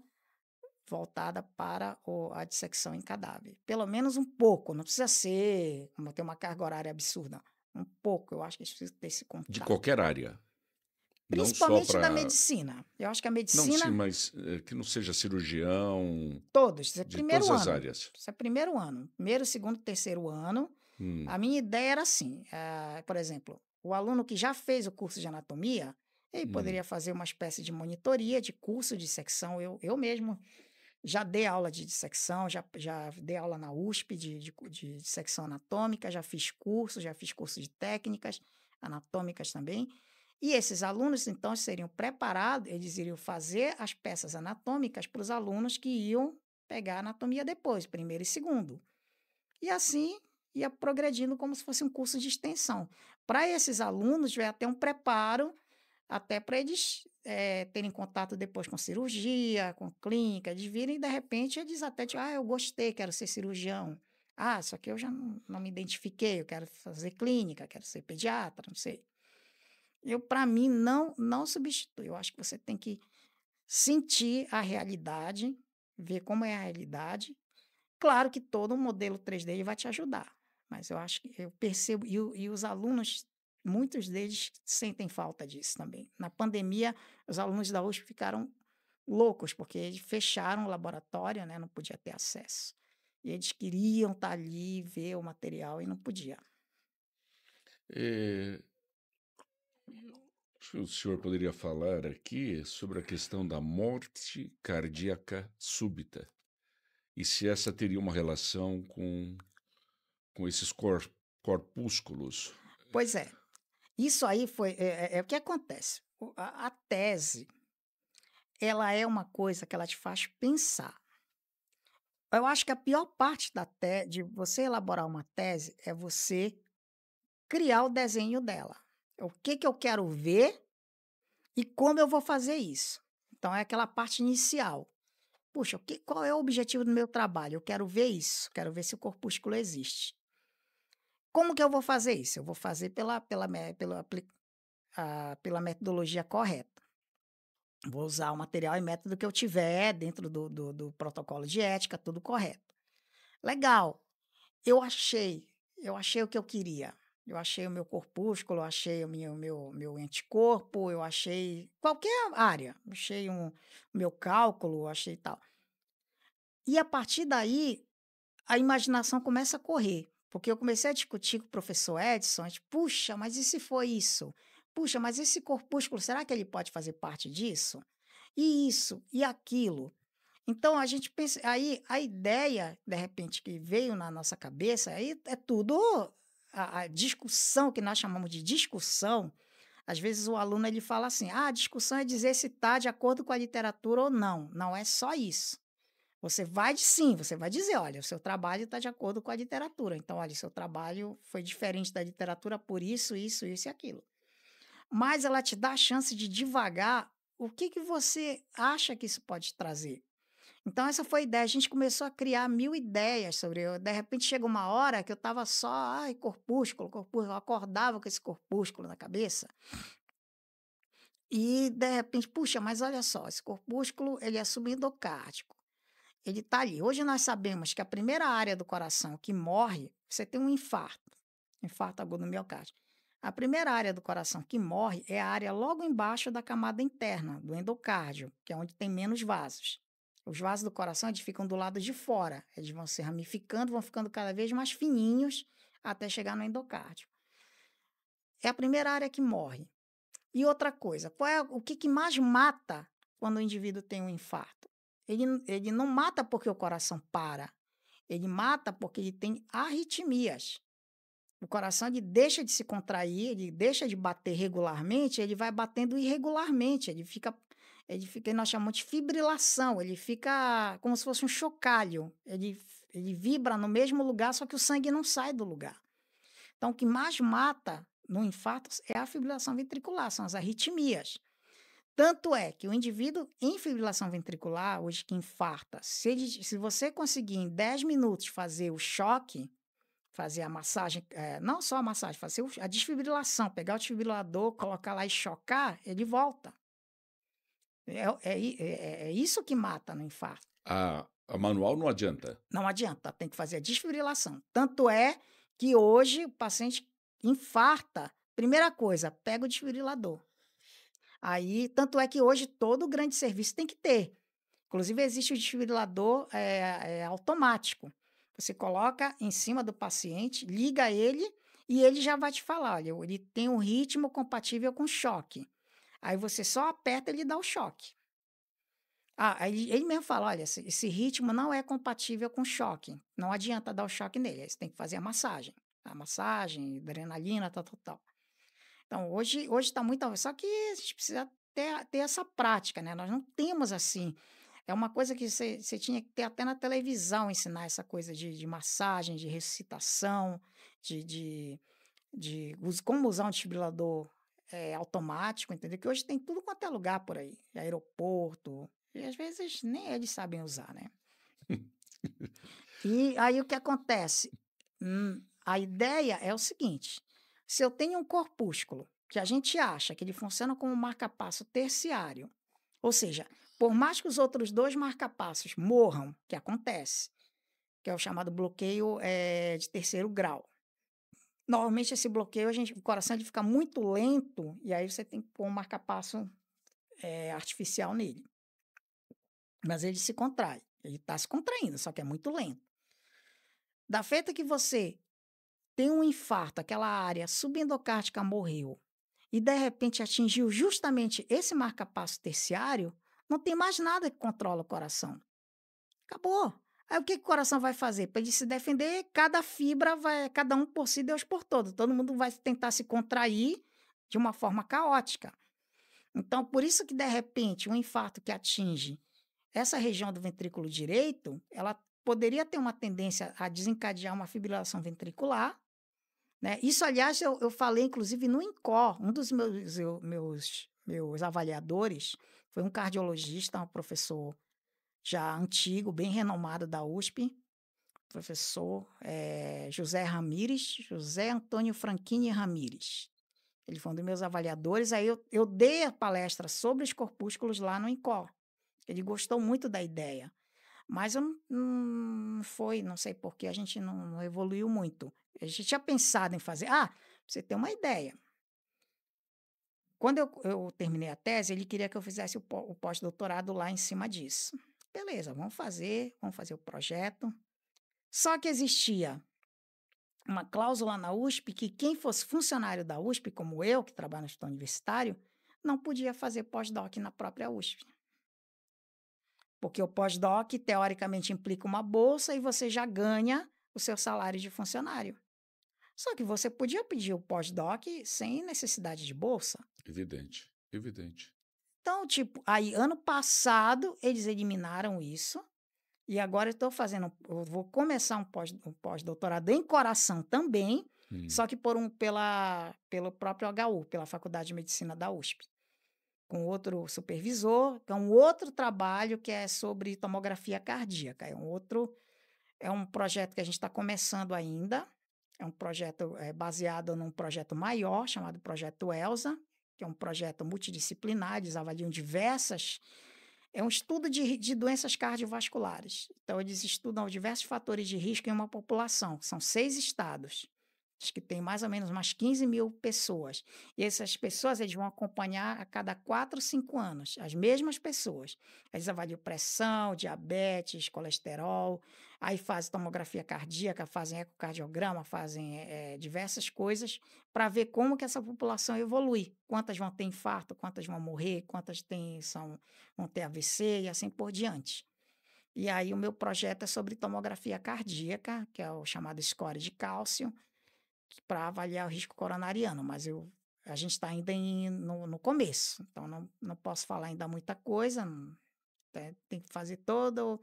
voltada para a dissecção em cadáver. Pelo menos um pouco, não precisa ser, ter uma carga horária absurda. Um pouco, eu acho que precisa ter esse De contato. qualquer área. Não só Principalmente da para. medicina. Eu acho que a Não, sim, medicina, mas que não seja cirurgião, todos, isso é de primeiro todas as ano. áreas. Isso é primeiro ano. Primeiro, segundo, terceiro ano. A minha ideia era assim, por exemplo, o aluno que já fez o curso de anatomia, ele poderia fazer uma espécie de monitoria de curso de dissecção. Eu mesmo já dei aula de dissecção, já dei aula na USP de dissecção anatômica, já fiz curso de técnicas anatômicas também. E esses alunos, então, seriam preparados, eles iriam fazer as peças anatômicas para os alunos que iam pegar anatomia depois, primeiro e segundo. E assim ia progredindo como se fosse um curso de extensão. Para esses alunos, vai ter um preparo até para eles terem contato depois com cirurgia, com clínica, eles virem e, de repente, eles até dizem, eu gostei, quero ser cirurgião. Só que eu já não me identifiquei, eu quero fazer clínica, quero ser pediatra, não sei. Para mim, não substitui. Eu acho que você tem que sentir a realidade, ver como é a realidade. Claro que todo um modelo 3D ele vai te ajudar, mas eu acho que eu percebo, e os alunos, muitos deles sentem falta disso também. Na pandemia, os alunos da USP ficaram loucos, porque eles fecharam o laboratório, né, não podia ter acesso. E eles queriam estar ali, ver o material, e não podia. É, acho que o senhor poderia falar aqui sobre a questão da morte cardíaca súbita e se essa teria uma relação com esses corpúsculos. Pois é, isso aí é o que acontece. A tese, ela é uma coisa que ela te faz pensar. Eu acho que a pior parte de você elaborar uma tese é você criar o desenho dela. O que eu quero ver e como eu vou fazer isso. Então, é aquela parte inicial. Puxa, qual é o objetivo do meu trabalho? Eu quero ver isso, quero ver se o corpúsculo existe. Como que eu vou fazer isso? Eu vou fazer pela metodologia correta. Vou usar o material e método que eu tiver dentro do protocolo de ética, tudo correto. Legal. Eu achei o que eu queria. Eu achei o meu corpúsculo, eu achei o meu anticorpo, eu achei qualquer área. Achei o meu cálculo, achei tal. E a partir daí, a imaginação começa a correr. Porque eu comecei a discutir com o professor Edson, puxa, mas e se for isso? Puxa, mas esse corpúsculo, será que ele pode fazer parte disso? E isso, e aquilo. Então, a gente pensa, aí a ideia, de repente, que veio na nossa cabeça, aí é tudo a discussão, que nós chamamos de discussão. Às vezes o aluno ele fala assim, a discussão é dizer se está de acordo com a literatura ou não. Não é só isso. Você vai dizer, olha, o seu trabalho está de acordo com a literatura. Então, olha, o seu trabalho foi diferente da literatura por isso, isso, isso e aquilo. Mas ela te dá a chance de divagar o que você acha que isso pode trazer. Então, essa foi a ideia. A gente começou a criar 1000 ideias sobre eu. De repente, chega uma hora que eu estava só, corpúsculo. Eu acordava com esse corpúsculo na cabeça. E, de repente, puxa, mas olha só, esse corpúsculo, ele é subendocárdico. Ele está ali. Hoje nós sabemos que a primeira área do coração que morre, você tem um infarto agudo no miocárdio. A primeira área do coração que morre é a área logo embaixo da camada interna, do endocárdio, que é onde tem menos vasos. Os vasos do coração eles ficam do lado de fora. Eles vão se ramificando, vão ficando cada vez mais fininhos até chegar no endocárdio. É a primeira área que morre. E outra coisa, o que mais mata quando o indivíduo tem um infarto? Ele não mata porque o coração para. Ele mata porque ele tem arritmias. O coração ele deixa de se contrair, ele deixa de bater regularmente, ele vai batendo irregularmente, ele fica, nós chamamos de fibrilação, ele fica como se fosse um chocalho, ele vibra no mesmo lugar, só que o sangue não sai do lugar. Então, o que mais mata no infarto é a fibrilação ventricular, são as arritmias. Tanto é que o indivíduo em fibrilação ventricular, hoje que infarta, se você conseguir em 10 minutos fazer o choque, fazer a massagem, não só a massagem, fazer a desfibrilação, pegar o desfibrilador, colocar lá e chocar, ele volta. É isso que mata no infarto. A manual não adianta. Não adianta, tem que fazer a desfibrilação. Tanto é que hoje o paciente infarta, primeira coisa, pega o desfibrilador. Aí, tanto é que hoje todo grande serviço tem que ter. Inclusive, existe o desfibrilador automático. Você coloca em cima do paciente, liga ele e ele já vai te falar, olha, ele tem um ritmo compatível com choque. Aí você só aperta e ele dá o choque. Aí ele mesmo fala, olha, esse ritmo não é compatível com choque. Não adianta dar o choque nele, aí você tem que fazer a massagem. A massagem, adrenalina, tal. Então, hoje está muito... Só que a gente precisa ter essa prática, né? Nós não temos assim... É uma coisa que você tinha que ter até na televisão, ensinar essa coisa de massagem, de ressuscitação, como usar um desfibrilador automático, entendeu? Que hoje tem tudo quanto é lugar por aí. Aeroporto, e às vezes nem eles sabem usar, né? E aí o que acontece? A ideia é o seguinte: se eu tenho um corpúsculo que a gente acha que ele funciona como marca-passo terciário, ou seja, por mais que os outros dois marca-passos morram, que acontece, que é o chamado bloqueio de terceiro grau. Normalmente esse bloqueio, o coração ele fica muito lento e aí você tem que pôr um marca-passo artificial nele. Mas ele se contrai, ele está se contraindo, só que é muito lento. Da feita que você tem um infarto, aquela área subendocárdica morreu, e de repente atingiu justamente esse marca-passo terciário, não tem mais nada que controla o coração. Acabou. Aí o que o coração vai fazer? Para ele se defender, cada fibra vai, cada um por si, Deus por todo. Todo mundo vai tentar se contrair de uma forma caótica. Então, por isso que, de repente, um infarto que atinge essa região do ventrículo direito, ela poderia ter uma tendência a desencadear uma fibrilação ventricular, né? Isso, aliás, eu falei, inclusive, no INCOR. Um dos meus avaliadores foi um cardiologista, um professor já antigo, bem renomado da USP, professor José Antônio Franchini Ramires. Ele foi um dos meus avaliadores. Aí eu dei a palestra sobre os corpúsculos lá no INCOR. Ele gostou muito da ideia. Mas não sei por que a gente não evoluiu muito. A gente tinha pensado em fazer. Pra você ter uma ideia. Quando eu terminei a tese, ele queria que eu fizesse o pós-doutorado lá em cima disso. Beleza, vamos fazer o projeto. Só que existia uma cláusula na USP que quem fosse funcionário da USP, como eu, que trabalho no Instituto Universitário, não podia fazer pós-doc na própria USP. Porque o pós-doc, teoricamente, implica uma bolsa e você já ganha o seu salário de funcionário. Só que você podia pedir o pós-doc sem necessidade de bolsa. Evidente. Então, aí ano passado eles eliminaram isso e agora eu vou começar um pós-doutorado em coração também, só que pelo próprio HU, pela Faculdade de Medicina da USP. Com outro supervisor, que é um outro trabalho que é sobre tomografia cardíaca. É um projeto que a gente está começando ainda, é um projeto baseado num projeto maior, chamado Projeto ELSA, que é um projeto multidisciplinar, eles avaliam é um estudo de doenças cardiovasculares. Então, eles estudam diversos fatores de risco em uma população, são 6 estados. Acho que tem mais ou menos umas 15 mil pessoas. E essas pessoas eles vão acompanhar a cada 4 ou 5 anos, as mesmas pessoas. Eles avaliam pressão, diabetes, colesterol, aí fazem tomografia cardíaca, fazem ecocardiograma, fazem diversas coisas para ver como que essa população evolui. Quantas vão ter infarto, quantas vão morrer, quantas vão ter AVC e assim por diante. E aí o meu projeto é sobre tomografia cardíaca, que é o chamado score de cálcio, para avaliar o risco coronariano, mas a gente está ainda no começo, então não posso falar ainda muita coisa, tem que fazer todo...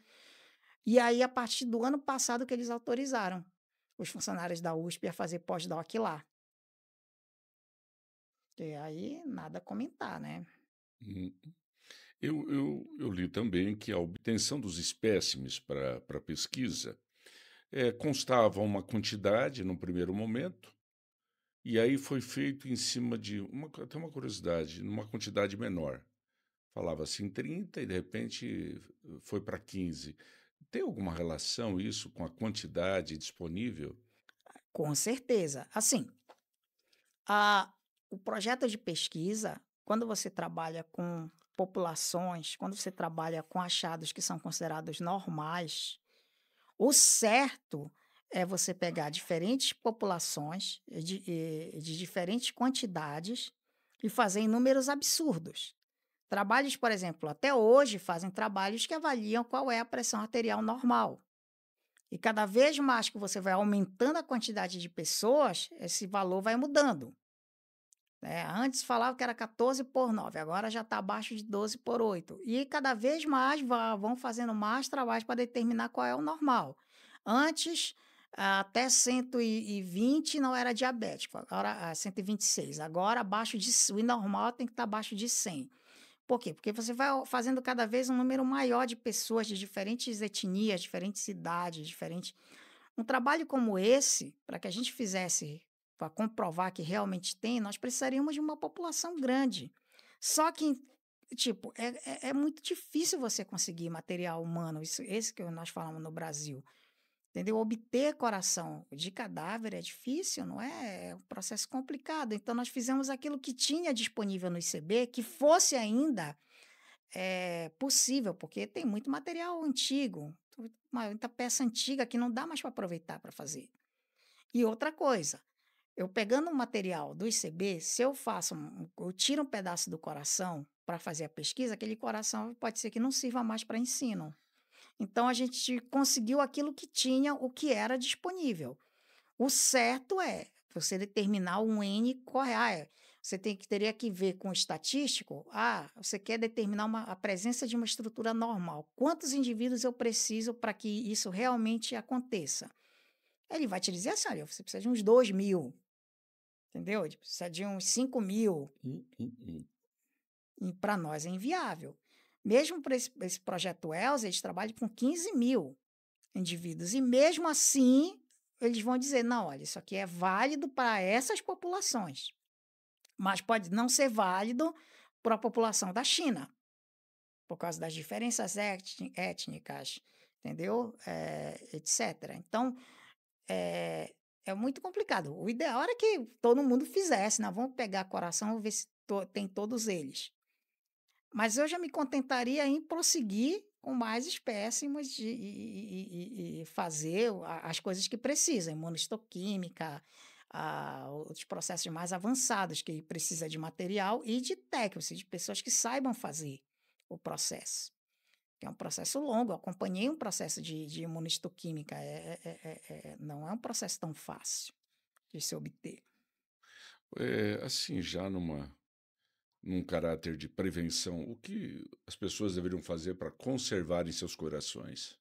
E aí, a partir do ano passado que eles autorizaram os funcionários da USP a fazer pós-doc lá. E aí, nada a comentar, né? Hum. Eu li também que a obtenção dos espécimes para pesquisa constava uma quantidade no primeiro momento, e aí foi feito em cima de até uma curiosidade, numa quantidade menor. Falava assim 30 e de repente foi para 15. Tem alguma relação isso com a quantidade disponível? Com certeza. Assim, a o projeto de pesquisa, quando você trabalha com populações, quando você trabalha com achados que são considerados normais, o certo é você pegar diferentes populações de diferentes quantidades e fazer em números absurdos. Trabalhos, por exemplo, até hoje fazem trabalhos que avaliam qual é a pressão arterial normal. E cada vez mais que você vai aumentando a quantidade de pessoas, esse valor vai mudando. Né? Antes falava que era 14 por 9, agora já está abaixo de 12 por 8. E cada vez mais vão fazendo mais trabalhos para determinar qual é o normal. Antes, até 120 não era diabético, agora 126. Agora, o normal tem que estar abaixo de 100. Por quê? Porque você vai fazendo cada vez um número maior de pessoas de diferentes etnias, diferentes idades, diferentes. Um trabalho como esse, para que a gente fizesse, para comprovar que realmente tem, nós precisaríamos de uma população grande. Só que, tipo, é muito difícil você conseguir material humano, esse que nós falamos no Brasil. Entendeu? Obter coração de cadáver é difícil, não é? É um processo complicado. Então, nós fizemos aquilo que tinha disponível no ICB, que fosse ainda possível, porque tem muito material antigo, muita peça antiga que não dá mais para aproveitar para fazer. E outra coisa, eu pegando um material do ICB, se eu eu tiro um pedaço do coração para fazer a pesquisa, aquele coração pode ser que não sirva mais para ensino. Então, a gente conseguiu aquilo que tinha, o que era disponível. O certo é você determinar um N correto. Você teria que ver com o estatístico. Você quer determinar a presença de uma estrutura normal. Quantos indivíduos eu preciso para que isso realmente aconteça? Ele vai te dizer assim, olha, você precisa de uns 2.000, entendeu? Ele precisa de uns 5.000. E para nós é inviável. Mesmo para esse projeto ELSA, eles trabalham com 15.000 indivíduos. E mesmo assim, eles vão dizer, não, olha, isso aqui é válido para essas populações, mas pode não ser válido para a população da China, por causa das diferenças étnicas, entendeu? Etc. Então, é muito complicado. O ideal era que todo mundo fizesse, né? Vamos pegar coração e ver se tem todos eles. Mas eu já me contentaria em prosseguir com mais espécimes e fazer as coisas que precisam, imunistoquímica, outros processos mais avançados que precisa de material e de técnicos, de pessoas que saibam fazer o processo. Que é um processo longo, eu acompanhei um processo de imunistoquímica, não é um processo tão fácil de se obter. Assim, já num caráter de prevenção, o que as pessoas deveriam fazer para conservarem seus corações?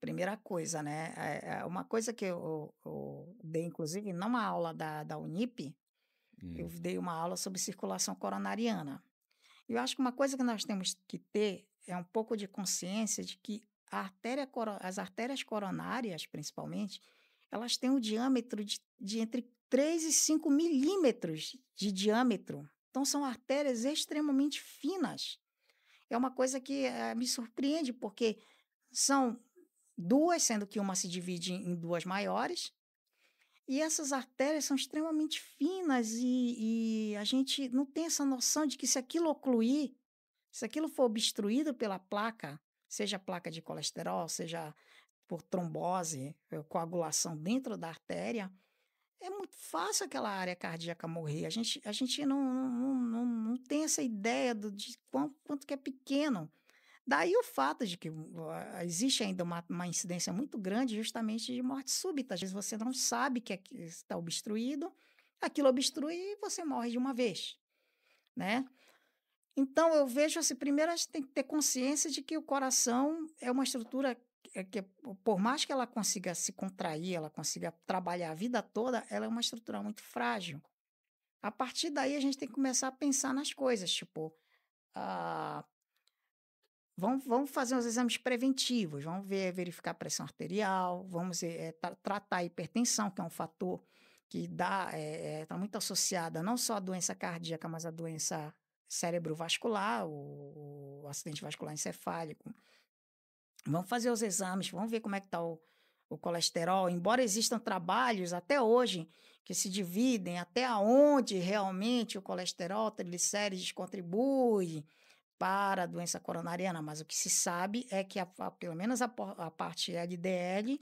Primeira coisa, né? Uma coisa que eu dei, inclusive, numa aula da Unip, eu Hum, dei uma aula sobre circulação coronariana. Eu acho que uma coisa que nós temos que ter é um pouco de consciência de que as artérias coronárias, principalmente, elas têm um diâmetro de entre 3 e 5 milímetros de diâmetro. Então, são artérias extremamente finas. É uma coisa que me surpreende, porque são duas, sendo que uma se divide em duas maiores, e essas artérias são extremamente finas e a gente não tem essa noção de que se aquilo ocluir, se aquilo for obstruído pela placa, seja placa de colesterol, seja por trombose, coagulação dentro da artéria, é muito fácil aquela área cardíaca morrer. A gente não tem essa ideia de quanto que é pequeno. Daí o fato de que existe ainda uma incidência muito grande justamente de morte súbita. Às vezes você não sabe que está obstruído, aquilo obstrui e você morre de uma vez, né? Então eu vejo assim, primeiro a gente tem que ter consciência de que o coração é uma estrutura por mais que ela consiga se contrair, ela consiga trabalhar a vida toda, ela é uma estrutura muito frágil. A partir daí, a gente tem que começar a pensar nas coisas, tipo, ah, vamos fazer os exames preventivos, vamos verificar a pressão arterial, vamos tratar a hipertensão, que é um fator que está muito associada não só à doença cardíaca, mas à doença cerebrovascular, o acidente vascular encefálico. Vamos fazer os exames, vamos ver como é que está o colesterol, embora existam trabalhos até hoje que se dividem até onde realmente o colesterol, triglicérides contribui para a doença coronariana, mas o que se sabe é que pelo menos a parte LDL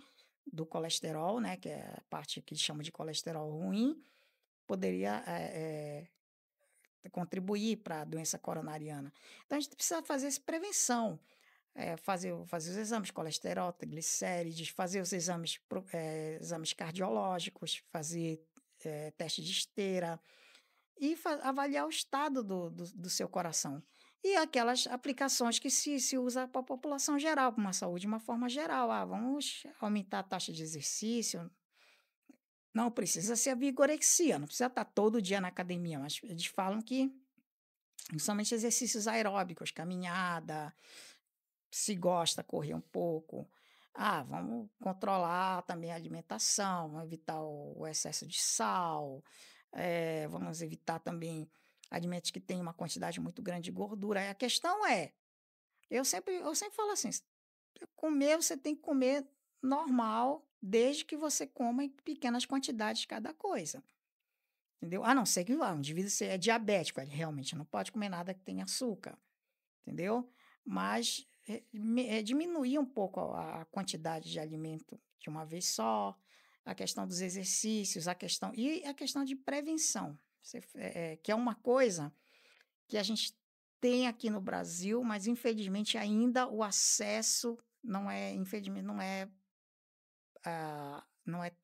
do colesterol, né, que é a parte que chama de colesterol ruim, poderia contribuir para a doença coronariana. Então a gente precisa fazer essa prevenção, fazer os exames de colesterol, triglicérides, fazer os exames cardiológicos, fazer teste de esteira e avaliar o estado do seu coração. E aquelas aplicações que se usa para a população geral, para uma saúde de uma forma geral. Vamos aumentar a taxa de exercício. Não precisa ser a vigorexia, não precisa estar todo dia na academia, mas eles falam que somente exercícios aeróbicos, caminhada, se gosta, correr um pouco. Vamos controlar também a alimentação, vamos evitar o excesso de sal, vamos evitar também alimentos que têm uma quantidade muito grande de gordura. Aí a questão eu sempre falo assim, comer, você tem que comer normal, desde que você coma em pequenas quantidades cada coisa. Entendeu? A não ser que o indivíduo é diabético, ele realmente não pode comer nada que tenha açúcar. Entendeu? Mas diminuir um pouco a quantidade de alimento de uma vez só, a questão dos exercícios, a questão de prevenção, que é uma coisa que a gente tem aqui no Brasil, mas infelizmente ainda o acesso infelizmente não é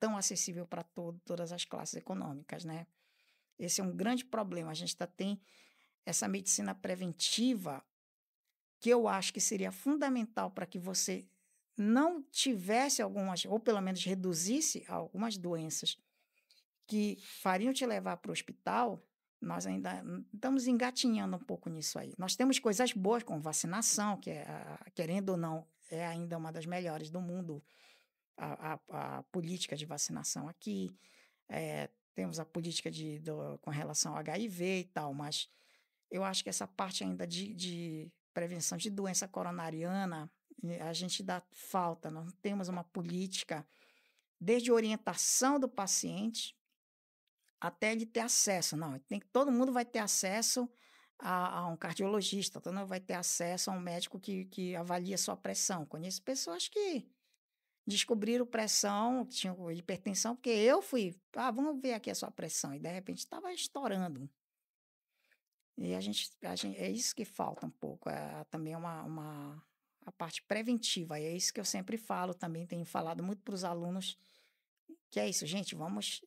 tão acessível para todas as classes econômicas, né? Esse é um grande problema. A gente tem essa medicina preventiva que eu acho que seria fundamental para que você não tivesse algumas, ou pelo menos reduzisse algumas doenças que fariam te levar para o hospital. Nós ainda estamos engatinhando um pouco nisso aí. Nós temos coisas boas, como vacinação, que querendo ou não, é ainda uma das melhores do mundo, a política de vacinação aqui. Temos a política com relação ao HIV e tal, mas eu acho que essa parte ainda de prevenção de doença coronariana, a gente dá falta. Nós temos uma política desde orientação do paciente até ele ter acesso. Não, todo mundo vai ter acesso a um cardiologista, todo mundo vai ter acesso a um médico que avalia sua pressão. Conheço pessoas que descobriram pressão, que tinham hipertensão, porque eu fui, vamos ver aqui a sua pressão, e de repente estava estourando. E é isso que falta um pouco, também a parte preventiva, e é isso que eu sempre falo, também tenho falado muito para os alunos, que é isso, gente, vamos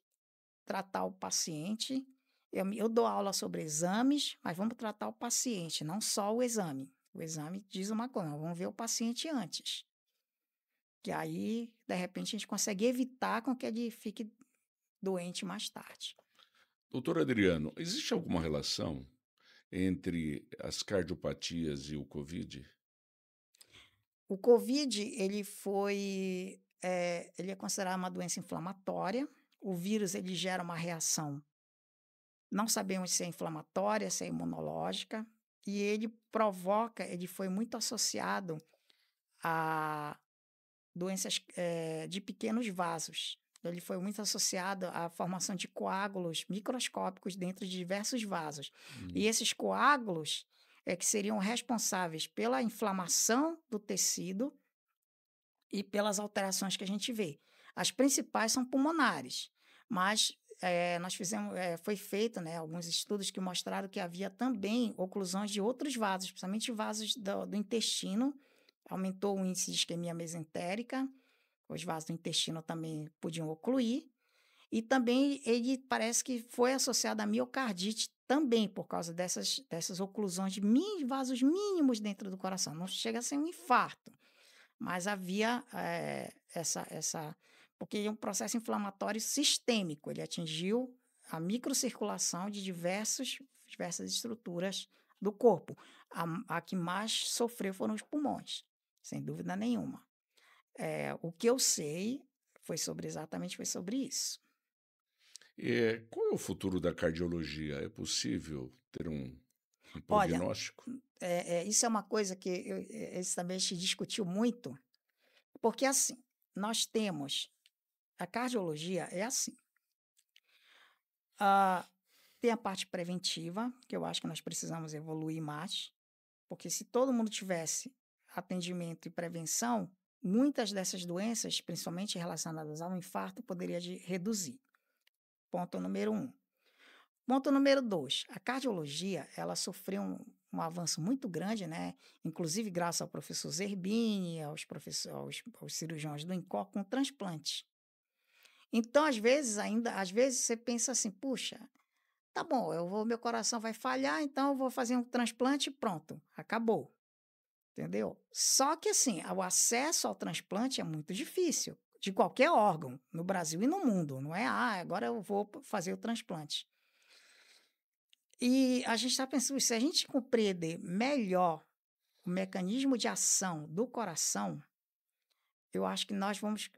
tratar o paciente. Eu dou aula sobre exames, mas vamos tratar o paciente, não só o exame. O exame diz uma coisa, vamos ver o paciente antes. Que aí, de repente, a gente consegue evitar com que ele fique doente mais tarde. Doutor Adriano, existe alguma relação entre as cardiopatias e o COVID? O COVID, ele é considerado uma doença inflamatória. O vírus, ele gera uma reação, não sabemos se é inflamatória, se é imunológica, e ele foi muito associado a doenças de pequenos vasos. Ele foi muito associado à formação de coágulos microscópicos dentro de diversos vasos. E esses coágulos que seriam responsáveis pela inflamação do tecido e pelas alterações que a gente vê. As principais são pulmonares, mas foi feito, né, alguns estudos que mostraram que havia também oclusões de outros vasos, principalmente vasos do intestino. Aumentou o índice de isquemia mesentérica, os vasos do intestino também podiam ocluir, e também ele parece que foi associado à miocardite também, por causa dessas oclusões de vasos mínimos dentro do coração. Não chega a ser um infarto, mas havia porque é um processo inflamatório sistêmico, ele atingiu a microcirculação de diversas estruturas do corpo. A que mais sofreu foram os pulmões, sem dúvida nenhuma. O que eu sei foi exatamente sobre isso. Qual é o futuro da cardiologia? É possível ter um Olha, prognóstico? isso é uma coisa que isso também se discutiu muito, porque assim, nós temos, a cardiologia é assim, tem a parte preventiva, que eu acho que nós precisamos evoluir mais, porque se todo mundo tivesse atendimento e prevenção, muitas dessas doenças, principalmente relacionadas ao infarto, poderia reduzir. Ponto número 1. Ponto número 2. A cardiologia, ela sofreu um avanço muito grande, né? Inclusive graças ao professor Zerbini, aos cirurgiões do INCOR, com transplantes. Então, às vezes você pensa assim, puxa, tá bom, meu coração vai falhar, então eu vou fazer um transplante e pronto, acabou. Entendeu? Só que assim, o acesso ao transplante é muito difícil, de qualquer órgão, no Brasil e no mundo. Não é, agora eu vou fazer o transplante. E a gente está pensando, se a gente compreender melhor o mecanismo de ação do coração, eu acho que nós vamos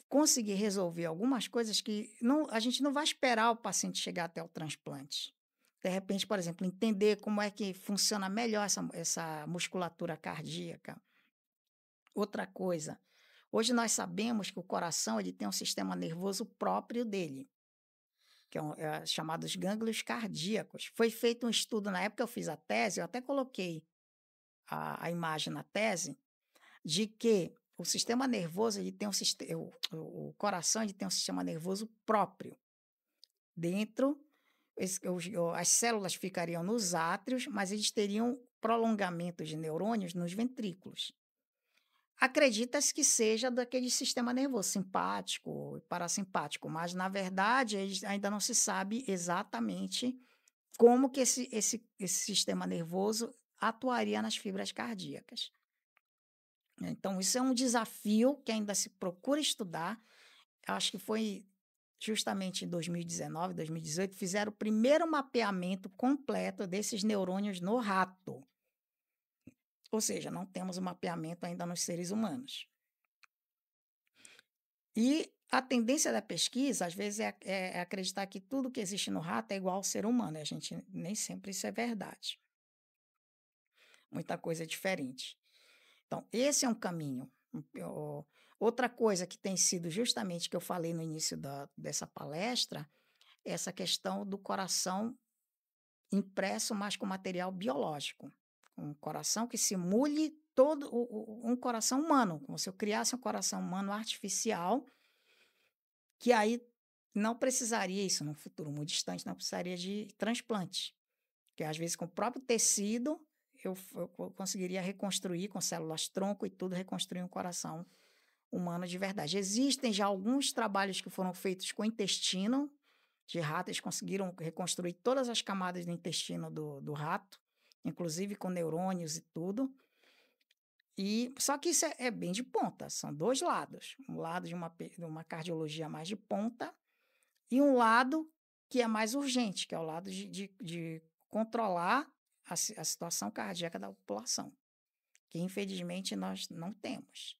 conseguir resolver algumas coisas que a gente não vai esperar o paciente chegar até o transplante. De repente, por exemplo, entender como é que funciona melhor essa musculatura cardíaca. Outra coisa, hoje nós sabemos que o coração ele tem um sistema nervoso próprio dele, que é chamados gânglios cardíacos. Foi feito um estudo, na época que eu fiz a tese, eu até coloquei a imagem na tese, de que o sistema nervoso, ele tem o coração ele tem um sistema nervoso próprio. Dentro, as células ficariam nos átrios, mas eles teriam prolongamentos de neurônios nos ventrículos. Acredita-se que seja daquele sistema nervoso simpático e parasimpático, mas, na verdade, ainda não se sabe exatamente como que esse sistema nervoso atuaria nas fibras cardíacas. Então, isso é um desafio que ainda se procura estudar. Acho que foi justamente em 2019, 2018, fizeram o primeiro mapeamento completo desses neurônios no rato. Ou seja, não temos um mapeamento ainda nos seres humanos. E a tendência da pesquisa, às vezes, é acreditar que tudo que existe no rato é igual ao ser humano. E a gente nem sempre isso é verdade. Muita coisa é diferente. Então, esse é um caminho. Outra coisa que tem sido justamente que eu falei no início dessa palestra, é essa questão do coração impresso, mas com material biológico. Um coração que simule todo um coração humano, como se eu criasse um coração humano artificial, que aí não precisaria, isso num futuro muito distante, não precisaria de transplante. Porque às vezes com o próprio tecido, eu conseguiria reconstruir com células-tronco e tudo, reconstruir um coração humano de verdade. Existem já alguns trabalhos que foram feitos com intestino de rato, eles conseguiram reconstruir todas as camadas do intestino do rato, inclusive com neurônios e tudo. Só que isso é bem de ponta, são dois lados. Um lado de uma cardiologia mais de ponta e um lado que é mais urgente, que é o lado de controlar a situação cardíaca da população, que infelizmente nós não temos.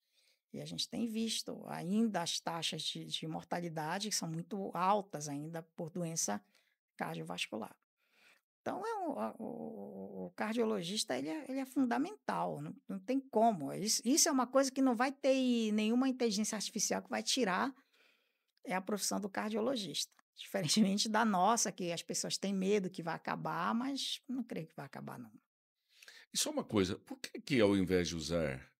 E a gente tem visto ainda as taxas de mortalidade que são muito altas ainda por doença cardiovascular. Então, o cardiologista ele é fundamental, não tem como. Isso é uma coisa que não vai ter nenhuma inteligência artificial que vai tirar a profissão do cardiologista. Diferentemente da nossa, que as pessoas têm medo que vai acabar, mas não creio que vai acabar, não. E só uma coisa, por que ao invés de usar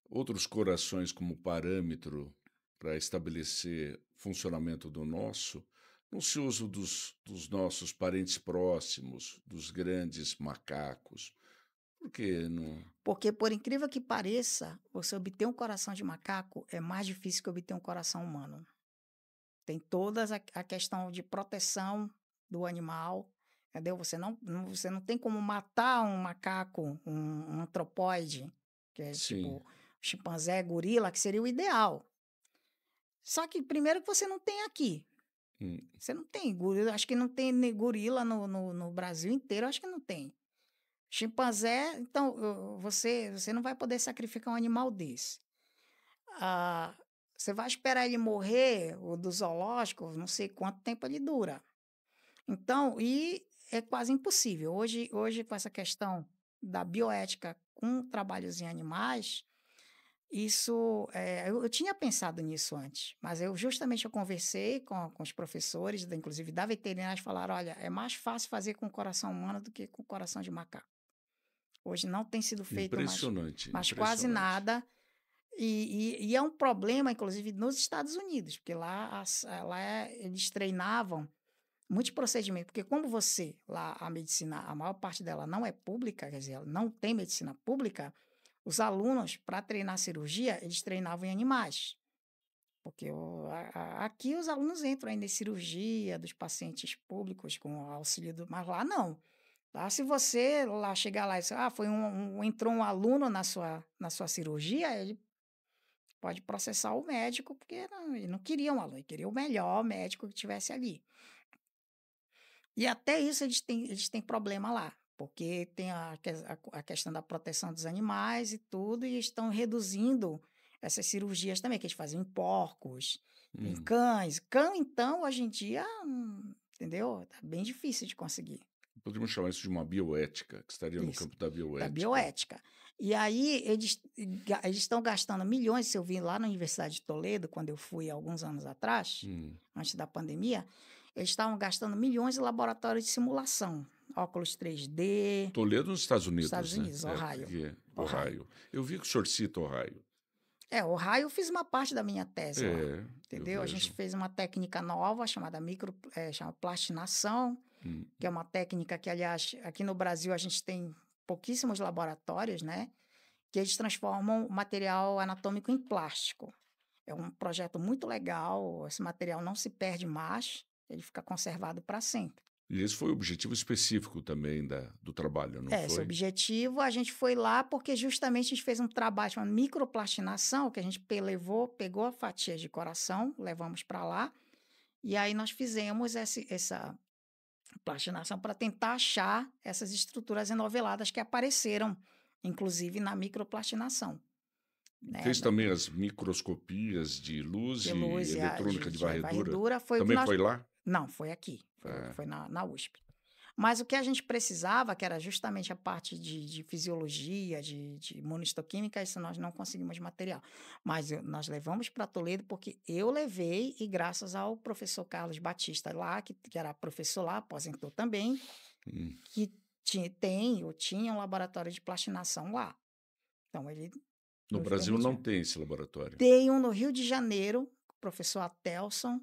outros corações como parâmetro para estabelecer funcionamento do nosso, não se usa dos nossos parentes próximos, dos grandes macacos? Por que não? Porque, por incrível que pareça, você obter um coração de macaco é mais difícil que obter um coração humano. Tem toda a questão de proteção do animal, entendeu? Você não tem como matar um macaco, um antropóide, que é Sim. tipo chimpanzé, gorila, que seria o ideal. Só que primeiro que você não tem aqui. Você não tem gorila, acho que não tem gorila no Brasil inteiro, acho que não tem. Chimpanzé, então, você não vai poder sacrificar um animal desse. Você vai esperar ele morrer, o do zoológico, não sei quanto tempo ele dura. Então, e é quase impossível. Hoje, com essa questão da bioética com trabalhos em animais, isso, eu tinha pensado nisso antes, mas eu conversei com os professores, inclusive da veterinária, falaram, olha, é mais fácil fazer com o coração humano do que com o coração de macaco. Hoje não tem sido feito mais quase nada, e é um problema, inclusive, nos Estados Unidos, porque lá eles treinavam muitos procedimentos, porque como lá a medicina, a maior parte dela não é pública, quer dizer, ela não tem medicina pública, os alunos, para treinar cirurgia, eles treinavam em animais. Porque aqui os alunos entram ainda em cirurgia dos pacientes públicos com auxílio mas lá não. Lá, se você lá chegar lá e dizer, entrou um aluno na sua cirurgia, ele pode processar o médico, porque ele não queria um aluno, ele queria o melhor médico que tivesse ali. E até isso eles têm problema lá, porque tem a questão da proteção dos animais e tudo, e estão reduzindo essas cirurgias também, que eles fazem em porcos, em cães. Cão, então, hoje em dia, entendeu? Tá bem difícil de conseguir. Podemos chamar isso de uma bioética, que estaria no campo da bioética. Da bioética. E aí, eles estão gastando milhões, se eu vi lá na Universidade de Toledo, quando eu fui alguns anos atrás, antes da pandemia, eles estavam gastando milhões em laboratórios de simulação. Óculos 3D. Toledo nos Estados Unidos, Estados Unidos, né? Ohio. Ohio. Eu vi que o senhor cita Ohio. Ohio eu fiz uma parte da minha tese lá, entendeu? A gente fez uma técnica nova chamada chama plastinação, que é uma técnica que, aliás, aqui no Brasil a gente tem pouquíssimos laboratórios, né? Que eles transformam o material anatômico em plástico. É um projeto muito legal, esse material não se perde mais, ele fica conservado para sempre. E esse foi o objetivo específico também do trabalho, não foi? Esse objetivo, a gente foi lá porque justamente a gente fez um trabalho chamado microplastinação, que a gente pegou a fatia de coração, levamos para lá, e aí nós fizemos essa plastinação para tentar achar essas estruturas enoveladas que apareceram, inclusive na microplastinação. Né? Fez também as microscopias de luz e eletrônica de varredura. Também foi lá? Não, foi aqui. Foi na USP. Mas o que a gente precisava, que era justamente a parte de fisiologia, de imunistoquímica, isso nós não conseguimos material. Mas nós levamos para Toledo porque eu levei, e graças ao professor Carlos Batista lá, que era professor lá, aposentou também, que tinha um laboratório de plastinação lá. Então, ele... No Brasil não tem esse laboratório? Tem um no Rio de Janeiro, o professor Atelson.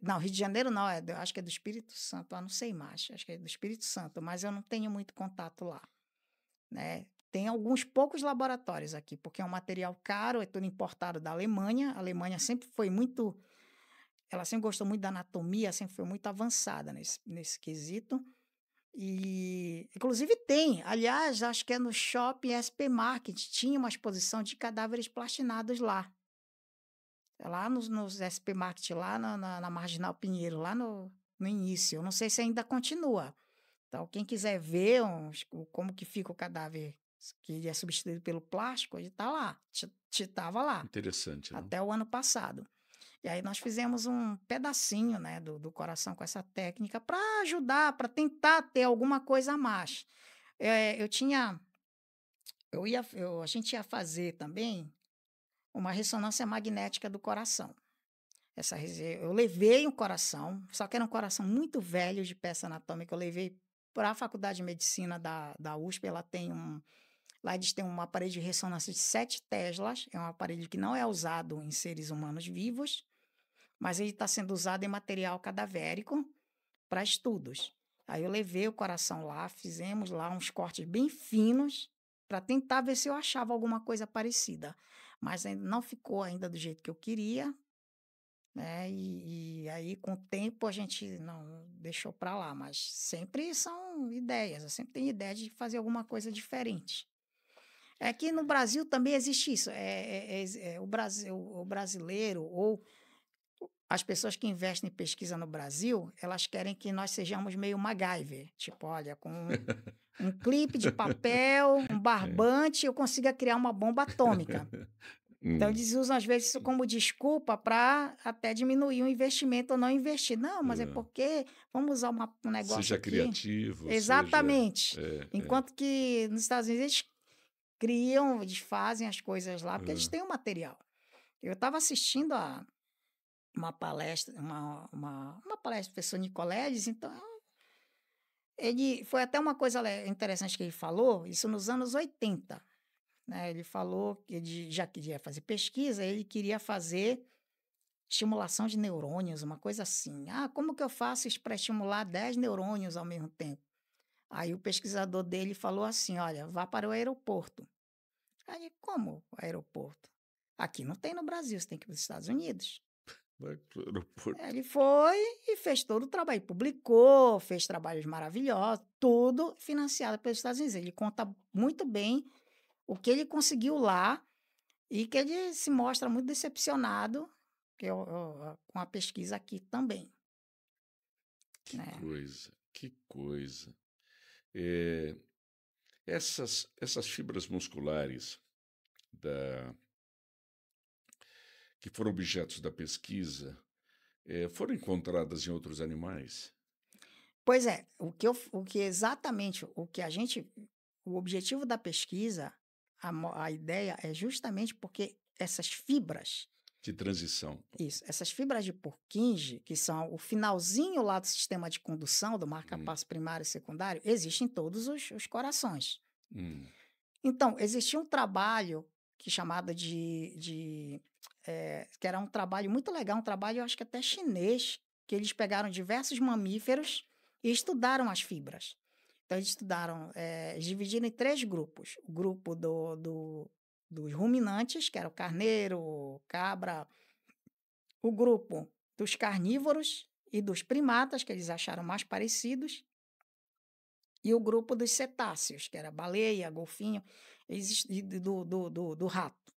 Não, Rio de Janeiro não, acho que é do Espírito Santo, não sei mais, acho que é do Espírito Santo, mas eu não tenho muito contato lá, né? Tem alguns poucos laboratórios aqui, porque é um material caro, é tudo importado da Alemanha. A Alemanha sempre foi ela sempre gostou muito da anatomia, sempre foi muito avançada nesse quesito. E, inclusive, aliás, acho que é no Shopping SP Market, tinha uma exposição de cadáveres plastinados lá. Lá nos SP Market, lá na Marginal Pinheiro, lá no início. Eu não sei se ainda continua. Então, quem quiser ver como que fica o cadáver que é substituído pelo plástico, ele está lá. Estava lá. Interessante, né? Até o ano passado. E aí nós fizemos um pedacinho, né, do coração com essa técnica para ajudar, para tentar ter alguma coisa a mais. A gente ia fazer também uma ressonância magnética do coração. Eu levei um coração, só que era um coração muito velho de peça anatômica, eu levei para a Faculdade de Medicina da USP, lá eles têm um aparelho de ressonância de 7 Teslas, é um aparelho que não é usado em seres humanos vivos, mas ele está sendo usado em material cadavérico para estudos. Aí eu levei o coração lá, fizemos lá uns cortes bem finos para tentar ver se eu achava alguma coisa parecida. Mas ainda não ficou ainda do jeito que eu queria, né? E aí, com o tempo, a gente não deixou para lá. Mas sempre são ideias, eu sempre tenho ideia de fazer alguma coisa diferente. É que no Brasil também existe isso. O brasileiro ou as pessoas que investem em pesquisa no Brasil, elas querem que nós sejamos meio MacGyver. Tipo, olha, com um clipe de papel, um É. barbante, eu consiga criar uma bomba atômica. Então, Hum, eles usam, às vezes, isso como desculpa para até diminuir o investimento ou não investir. Não, mas é é. porque vamos usar um negócio Seja aqui. criativo, seja. Exatamente. É, Enquanto que nos Estados Unidos eles criam, eles fazem as coisas lá, porque eles é. têm o material. Eu estava assistindo a uma palestra, uma palestra do professor Nicoledes, então ele foi até uma coisa interessante que ele falou, isso nos anos 80, né? Ele falou que ele já queria fazer pesquisa, ele queria fazer estimulação de neurônios, uma coisa assim. Ah, como que eu faço isso para estimular 10 neurônios ao mesmo tempo? Aí o pesquisador dele falou assim: olha, vá para o aeroporto. Aí, como o aeroporto? Aqui não tem no Brasil, você tem que ir para os Estados Unidos. Vai pro aeroporto. Ele foi e fez todo o trabalho, publicou, fez trabalhos maravilhosos, tudo financiado pelos Estados Unidos. Ele conta muito bem o que ele conseguiu lá e que ele se mostra muito decepcionado com a pesquisa aqui também, Que né? coisa, que coisa. É, essas fibras musculares da, que foram objetos da pesquisa foram encontradas em outros animais? Pois é, o que exatamente, o objetivo da pesquisa, a ideia é justamente porque essas fibras, De transição. isso, essas fibras de Purkinje, que são o finalzinho lá do sistema de condução, do Hum, marca-passo primário e secundário, existem em todos os corações. hum, Então, existia um trabalho que chamado que era um trabalho muito legal, um trabalho, eu acho que até chinês, que eles pegaram diversos mamíferos e estudaram as fibras. Então, eles estudaram, eles dividiram em 3 grupos. O grupo dos ruminantes, que era o carneiro, o cabra, o grupo dos carnívoros e dos primatas, que eles acharam mais parecidos, e o grupo dos cetáceos, que era baleia, golfinho, e do rato,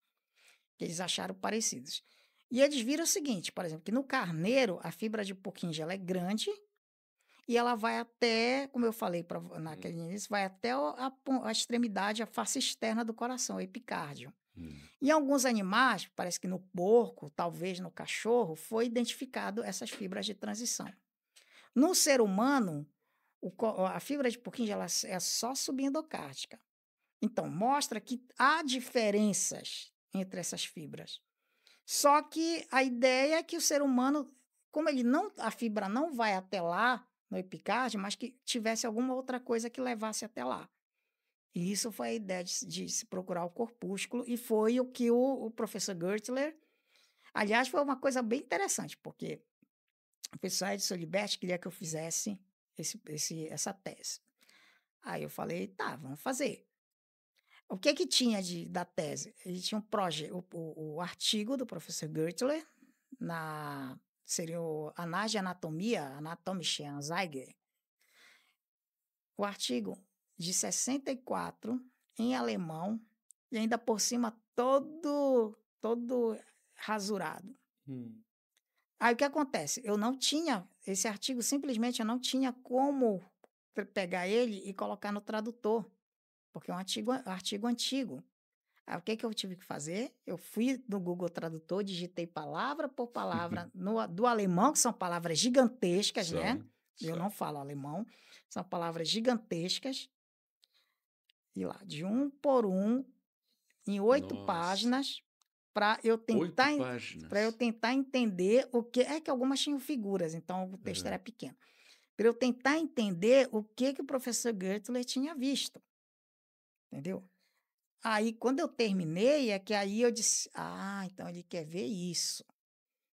que eles acharam parecidos. E eles viram o seguinte, por exemplo, que no carneiro a fibra de Purkinje ela é grande e ela vai até, como eu falei hum, naquele início, vai até a extremidade, a face externa do coração, o epicárdio. hum. Em alguns animais, parece que no porco, talvez no cachorro, foi identificado essas fibras de transição. No ser humano, a fibra de Purkinje ela é só subendocárdica. Então, mostra que há diferenças entre essas fibras. Só que a ideia é que o ser humano, como ele não, a fibra não vai até lá, no epicárdio, mas que tivesse alguma outra coisa que levasse até lá. E isso foi a ideia de se procurar o corpúsculo, e foi o que o professor Gertler. Aliás, foi uma coisa bem interessante, porque o professor Edson Liberti queria que eu fizesse essa tese. Aí eu falei, tá, vamos fazer. O que que tinha da tese? Ele tinha um projeto, o artigo do professor Gertler, seria o Análise de Anatomia, Anatomische Anzeige, o artigo de 64, em alemão, e ainda por cima todo rasurado. Hum. Aí o que acontece? Eu não tinha, esse artigo simplesmente eu não tinha como pegar ele e colocar no tradutor, porque é um artigo antigo. Aí o que que eu tive que fazer? Eu fui no Google Tradutor, digitei palavra por palavra do alemão, que são palavras gigantescas, né? São, Eu são. não falo alemão, são palavras gigantescas, e lá, de um por um, em 8 Nossa, páginas, para eu 8 tentar para eu páginas. tentar entender o que é que algumas tinham figuras, então o texto É. era pequeno. Para eu tentar entender o que o professor Gertler tinha visto, entendeu? Aí, quando eu terminei, é que aí eu disse: "Ah, então ele quer ver isso",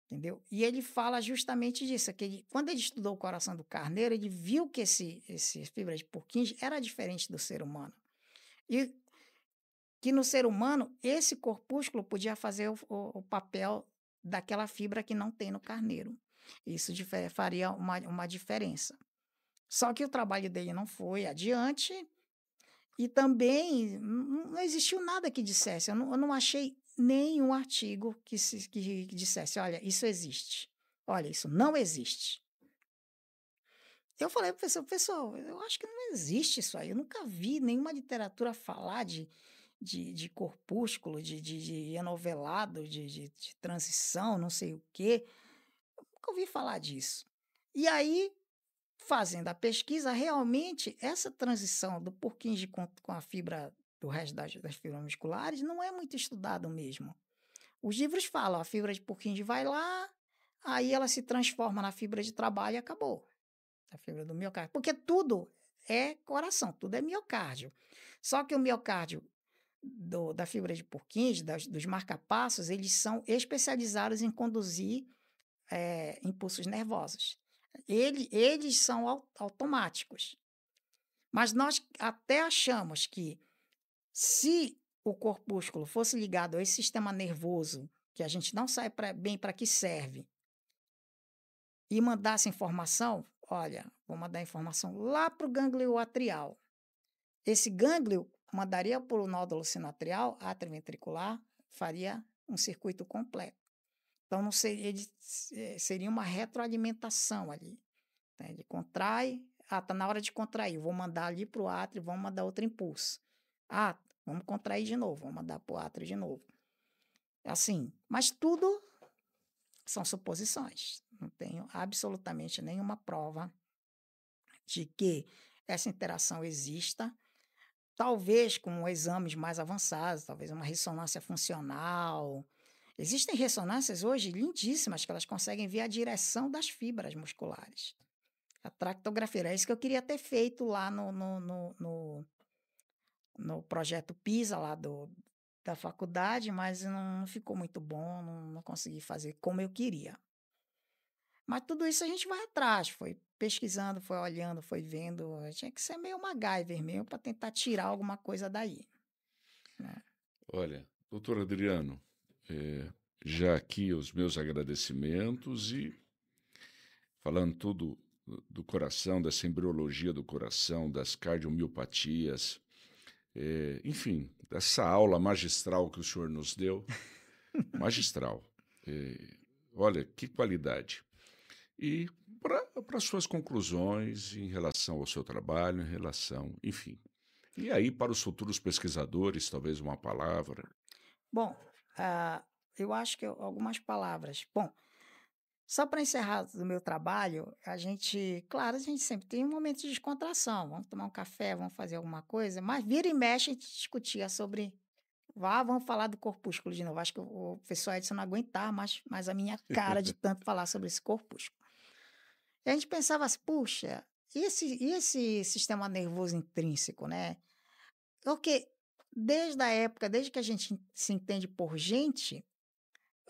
entendeu? E ele fala justamente disso, que quando ele estudou o coração do carneiro, ele viu que esse fibra de Purkinje era diferente do ser humano. E que no ser humano, esse corpúsculo podia fazer o papel daquela fibra que não tem no carneiro. Isso faria uma diferença. Só que o trabalho dele não foi adiante. E também não existiu nada que dissesse, eu não achei nenhum artigo que dissesse, olha, isso existe, olha, isso não existe. Eu falei para o professor, eu acho que não existe isso aí, eu nunca vi nenhuma literatura falar de corpúsculo, de enovelado, de transição, não sei o quê. Eu nunca ouvi falar disso. E aí, fazendo a pesquisa, realmente, essa transição do Purkinje com a fibra, do resto das fibras musculares, não é muito estudado mesmo. Os livros falam, a fibra de Purkinje vai lá, aí ela se transforma na fibra de trabalho e acabou. A fibra do miocárdio. Porque tudo é coração, tudo é miocárdio. Só que o miocárdio da fibra de Purkinje, dos marcapassos, eles são especializados em conduzir impulsos nervosos. Eles são automáticos. Mas nós até achamos que se o corpúsculo fosse ligado a esse sistema nervoso, que a gente não sabe bem para que serve, e mandasse informação, olha, vou mandar informação lá para o gânglio atrial. Esse gânglio mandaria para o nódulo sinoatrial, atrioventricular, faria um circuito completo. Então, não seria, seria uma retroalimentação ali. Né? Ele contrai, está na hora de contrair, vou mandar ali para o átrio, vamos mandar outro impulso. Vamos contrair de novo, vamos mandar para o átrio de novo. Assim, mas tudo são suposições. Não tenho absolutamente nenhuma prova de que essa interação exista. Talvez com exames mais avançados, talvez uma ressonância funcional. Existem ressonâncias hoje lindíssimas que elas conseguem ver a direção das fibras musculares. A tractografia, é isso que eu queria ter feito lá no projeto PISA lá da faculdade, mas não ficou muito bom, não consegui fazer como eu queria. Mas tudo isso a gente vai atrás, foi pesquisando, foi olhando, foi vendo. Tinha que ser meio MacGyver mesmo para tentar tirar alguma coisa daí. Né? Olha, doutor Adriano, já aqui os meus agradecimentos e falando tudo do coração, dessa embriologia do coração, das cardiomiopatias, enfim, dessa aula magistral que o senhor nos deu. Magistral. Olha, que qualidade. E para suas conclusões em relação ao seu trabalho, em relação, enfim. E aí, para os futuros pesquisadores, talvez uma palavra. Bom, eu acho que algumas palavras. Bom, só para encerrar do meu trabalho, a gente sempre tem um momento de descontração. Vamos tomar um café, vamos fazer alguma coisa, mas vira e mexe a gente discutia sobre. Vamos falar do corpúsculo de novo. Acho que o professor Edson não aguentar mais a minha cara de tanto falar sobre esse corpúsculo. E a gente pensava assim, puxa, e esse sistema nervoso intrínseco, né? Porque desde que a gente se entende por gente,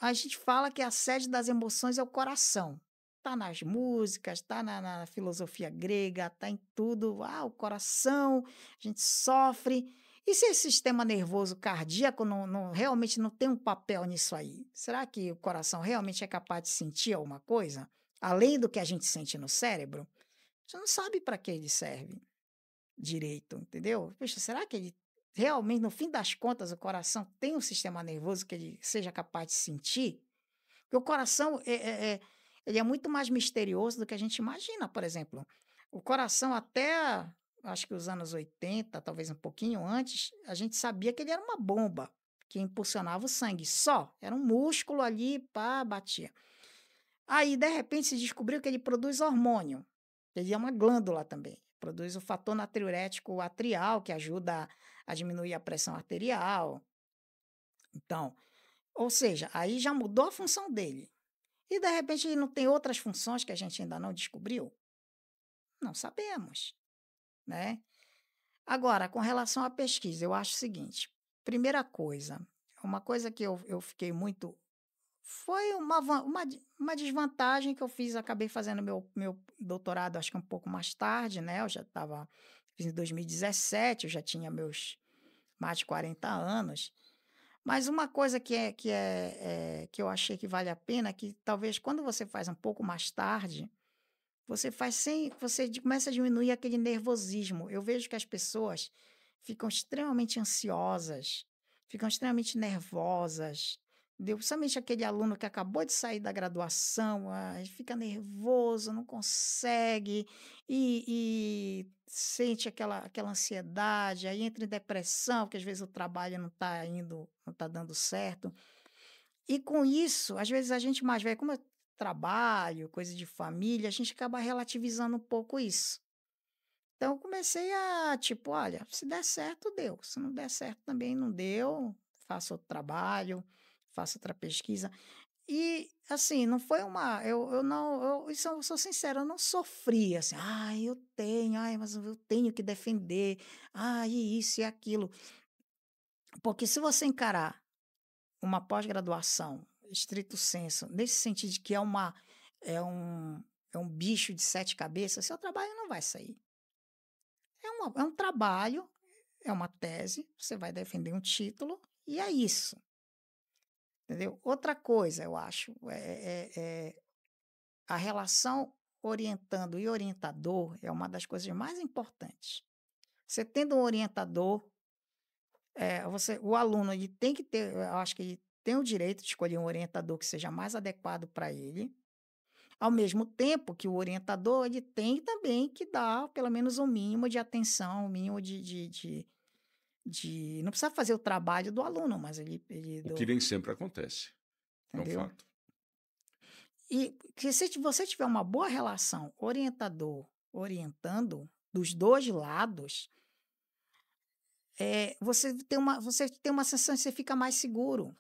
a gente fala que a sede das emoções é o coração. Está nas músicas, está na filosofia grega, está em tudo. O coração, a gente sofre. E se esse sistema nervoso cardíaco realmente não tem um papel nisso aí? Será que o coração realmente é capaz de sentir alguma coisa? Além do que a gente sente no cérebro? Você não sabe para que ele serve direito, entendeu? Poxa, será que ele realmente, no fim das contas, o coração tem um sistema nervoso que ele seja capaz de sentir? Porque o coração ele é muito mais misterioso do que a gente imagina, por exemplo. O coração até, acho que os anos 80, talvez um pouquinho antes, a gente sabia que ele era uma bomba que impulsionava o sangue. Só, era um músculo ali, batia. Aí, de repente, se descobriu que ele produz hormônio. Ele é uma glândula também. Produz o fator natriurético atrial, que ajuda a diminuir a pressão arterial. Então, ou seja, aí já mudou a função dele. E, de repente, ele não tem outras funções que a gente ainda não descobriu? Não sabemos, né? Agora, com relação à pesquisa, eu acho o seguinte. Primeira coisa, uma coisa que eu fiquei muito... Foi uma desvantagem que eu fiz, acabei fazendo meu doutorado, acho que um pouco mais tarde, né? Eu já fiz em 2017, eu já tinha meus mais de 40 anos. Mas uma coisa que eu achei que vale a pena, que talvez quando você faz um pouco mais tarde, você começa a diminuir aquele nervosismo. Eu vejo que as pessoas ficam extremamente ansiosas, ficam extremamente nervosas, entendeu? Principalmente aquele aluno que acabou de sair da graduação, fica nervoso, não consegue e sente aquela ansiedade, aí entra em depressão, porque às vezes o trabalho não está indo, não está dando certo. E com isso, às vezes a gente mais velho, como eu trabalho, coisa de família, a gente acaba relativizando um pouco isso. Então eu comecei a, tipo, olha, se der certo, deu. Se não der certo, também não deu. Faço outro trabalho, faço outra pesquisa. E, assim, não foi uma. Eu não. Isso eu sou sincera, eu não sofri assim. Ai, eu tenho, ai, mas eu tenho que defender. Ai, isso e aquilo. Porque se você encarar uma pós-graduação, estrito senso, nesse sentido de que é um, é um bicho de sete cabeças, seu trabalho não vai sair. É um trabalho, é uma tese, você vai defender um título, e é isso. Entendeu? Outra coisa, eu acho, é a relação orientando e orientador é uma das coisas mais importantes. Você tendo um orientador, o aluno ele tem que ter, eu acho que ele tem o direito de escolher um orientador que seja mais adequado para ele, ao mesmo tempo que o orientador ele tem também que dar pelo menos um mínimo de atenção, um mínimo não precisa fazer o trabalho do aluno, mas O que nem sempre acontece. É um entendeu? fato. E que se você tiver uma boa relação orientador, orientando, dos dois lados, você tem uma sensação que você fica mais seguro,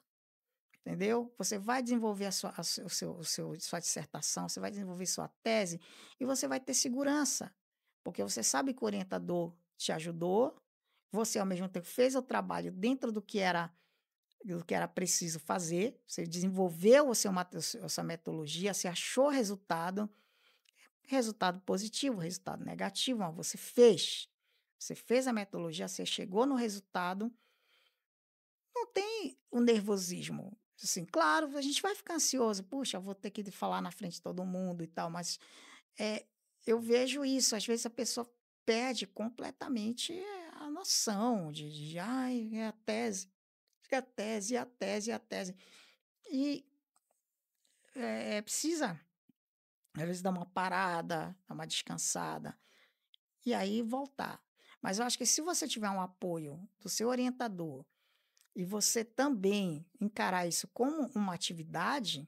entendeu? Você vai desenvolver sua dissertação, você vai desenvolver sua tese e você vai ter segurança, porque você sabe que o orientador te ajudou, você ao mesmo tempo fez o trabalho dentro do que era preciso fazer, você desenvolveu a sua metodologia, você achou resultado positivo, resultado negativo, mas você fez. Você fez a metodologia, você chegou no resultado. Não tem o nervosismo. Assim, claro, a gente vai ficar ansioso. Puxa, vou ter que falar na frente de todo mundo e tal, mas é, eu vejo isso. Às vezes a pessoa perde completamente a noção ai, é a tese, é a tese, é a tese, é a tese. E precisa, às vezes, dar uma parada, dar uma descansada e aí voltar. Mas eu acho que se você tiver um apoio do seu orientador e você também encarar isso como uma atividade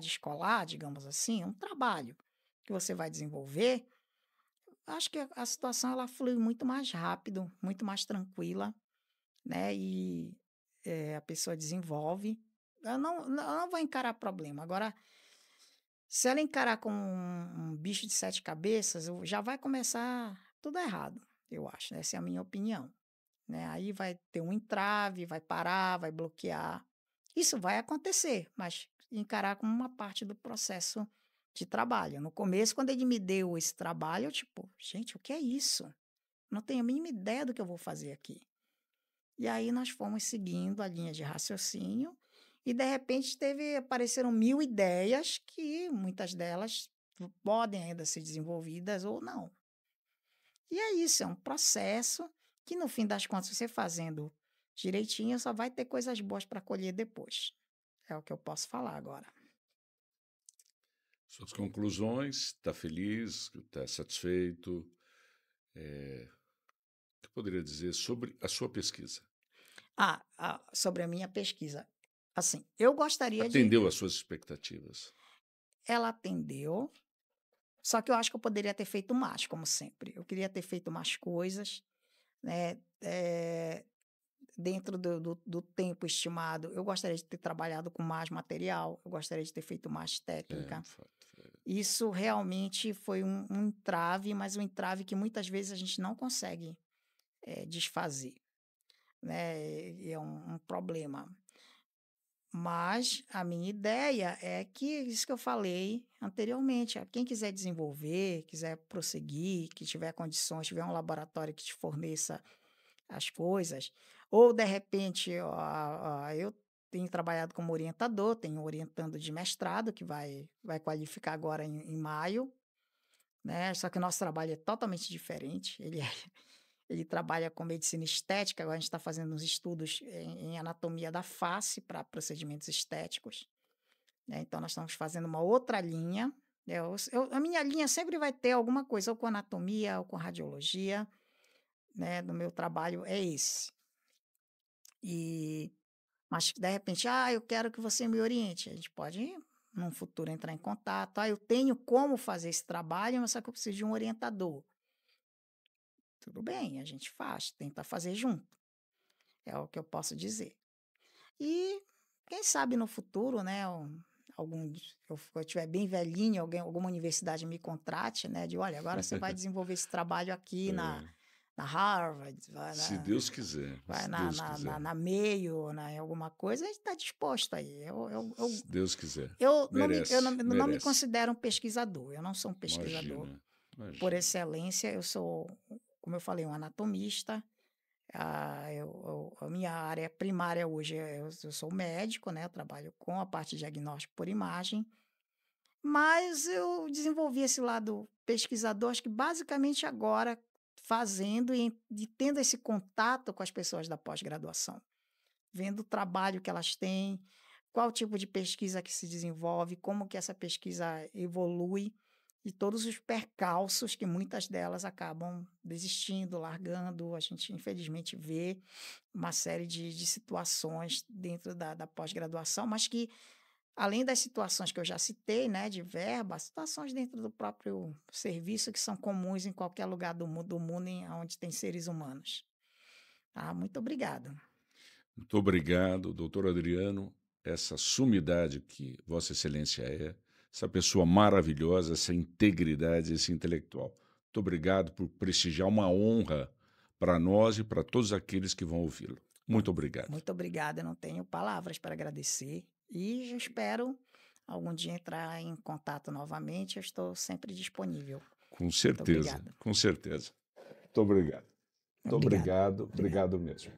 escolar, digamos assim, um trabalho que você vai desenvolver, acho que a situação ela flui muito mais rápido, muito mais tranquila, né? E a pessoa desenvolve. Ela não vai encarar problema. Agora, se ela encarar com um bicho de sete cabeças, já vai começar tudo errado, eu acho. Essa é a minha opinião. Né? Aí vai ter um entrave, vai parar, vai bloquear. Isso vai acontecer, mas encarar como uma parte do processo de trabalho. No começo, quando ele me deu esse trabalho, eu tipo, gente, o que é isso? Não tenho a mínima ideia do que eu vou fazer aqui. E aí nós fomos seguindo a linha de raciocínio e de repente apareceram 1000 ideias que muitas delas podem ainda ser desenvolvidas ou não. E é isso, é um processo que no fim das contas você fazendo direitinho só vai ter coisas boas para colher depois. É o que eu posso falar agora. Suas conclusões, está feliz, está satisfeito? O que eu poderia dizer sobre a sua pesquisa? Sobre a minha pesquisa. Assim, eu gostaria de. Atendeu às suas expectativas? Ela atendeu, só que eu acho que eu poderia ter feito mais, como sempre. Eu queria ter feito mais coisas, né? Dentro do tempo estimado, eu gostaria de ter trabalhado com mais material, eu gostaria de ter feito mais técnica. Fato. Isso realmente foi um entrave, mas um entrave que muitas vezes a gente não consegue desfazer, né? E é um problema. Mas a minha ideia é que, isso que eu falei anteriormente, quem quiser desenvolver, quiser prosseguir, que tiver condições, tiver um laboratório que te forneça as coisas, ou de repente, eu tenho trabalhado como orientador, tenho orientando de mestrado, que vai qualificar agora em maio, né? Só que o nosso trabalho é totalmente diferente, ele trabalha com medicina estética, agora a gente está fazendo uns estudos em anatomia da face para procedimentos estéticos, né? Então, nós estamos fazendo uma outra linha. A minha linha sempre vai ter alguma coisa, ou com anatomia, ou com radiologia, né? No meu trabalho é esse. Mas, de repente, eu quero que você me oriente. A gente pode, num futuro, entrar em contato. Eu tenho como fazer esse trabalho, mas só que eu preciso de um orientador. Tudo bem, a gente faz, tenta fazer junto. É o que eu posso dizer. E quem sabe no futuro, né, eu estiver bem velhinho, alguma universidade me contrate, né, olha, agora você vai desenvolver esse trabalho aqui na Harvard, Se Deus quiser, vai se Deus quiser. na Mayo, em alguma coisa, a gente está disposto aí. Se Deus quiser. Eu Merece, não me merece. considero um pesquisador, eu não sou um pesquisador. Imagina. Por excelência, eu sou, como eu falei, um anatomista. A minha área primária hoje, eu sou médico, né? Eu trabalho com a parte de diagnóstico por imagem, mas eu desenvolvi esse lado pesquisador, acho que basicamente agora, fazendo e tendo esse contato com as pessoas da pós-graduação, vendo o trabalho que elas têm, qual tipo de pesquisa que se desenvolve, como que essa pesquisa evolui, e todos os percalços que muitas delas acabam desistindo, largando. A gente, infelizmente, vê uma série de situações dentro da pós-graduação, mas que, além das situações que eu já citei, né, de verba, situações dentro do próprio serviço que são comuns em qualquer lugar do mundo onde tem seres humanos. Muito obrigada. Muito obrigado, doutor Adriano, essa sumidade que Vossa Excelência é, essa pessoa maravilhosa, essa integridade, esse intelectual. Muito obrigado por prestigiar, uma honra para nós e para todos aqueles que vão ouvi-lo. Muito obrigado. Muito obrigada, eu não tenho palavras para agradecer e eu espero algum dia entrar em contato novamente, eu estou sempre disponível. Com certeza, com certeza. Muito obrigado. Muito obrigado mesmo.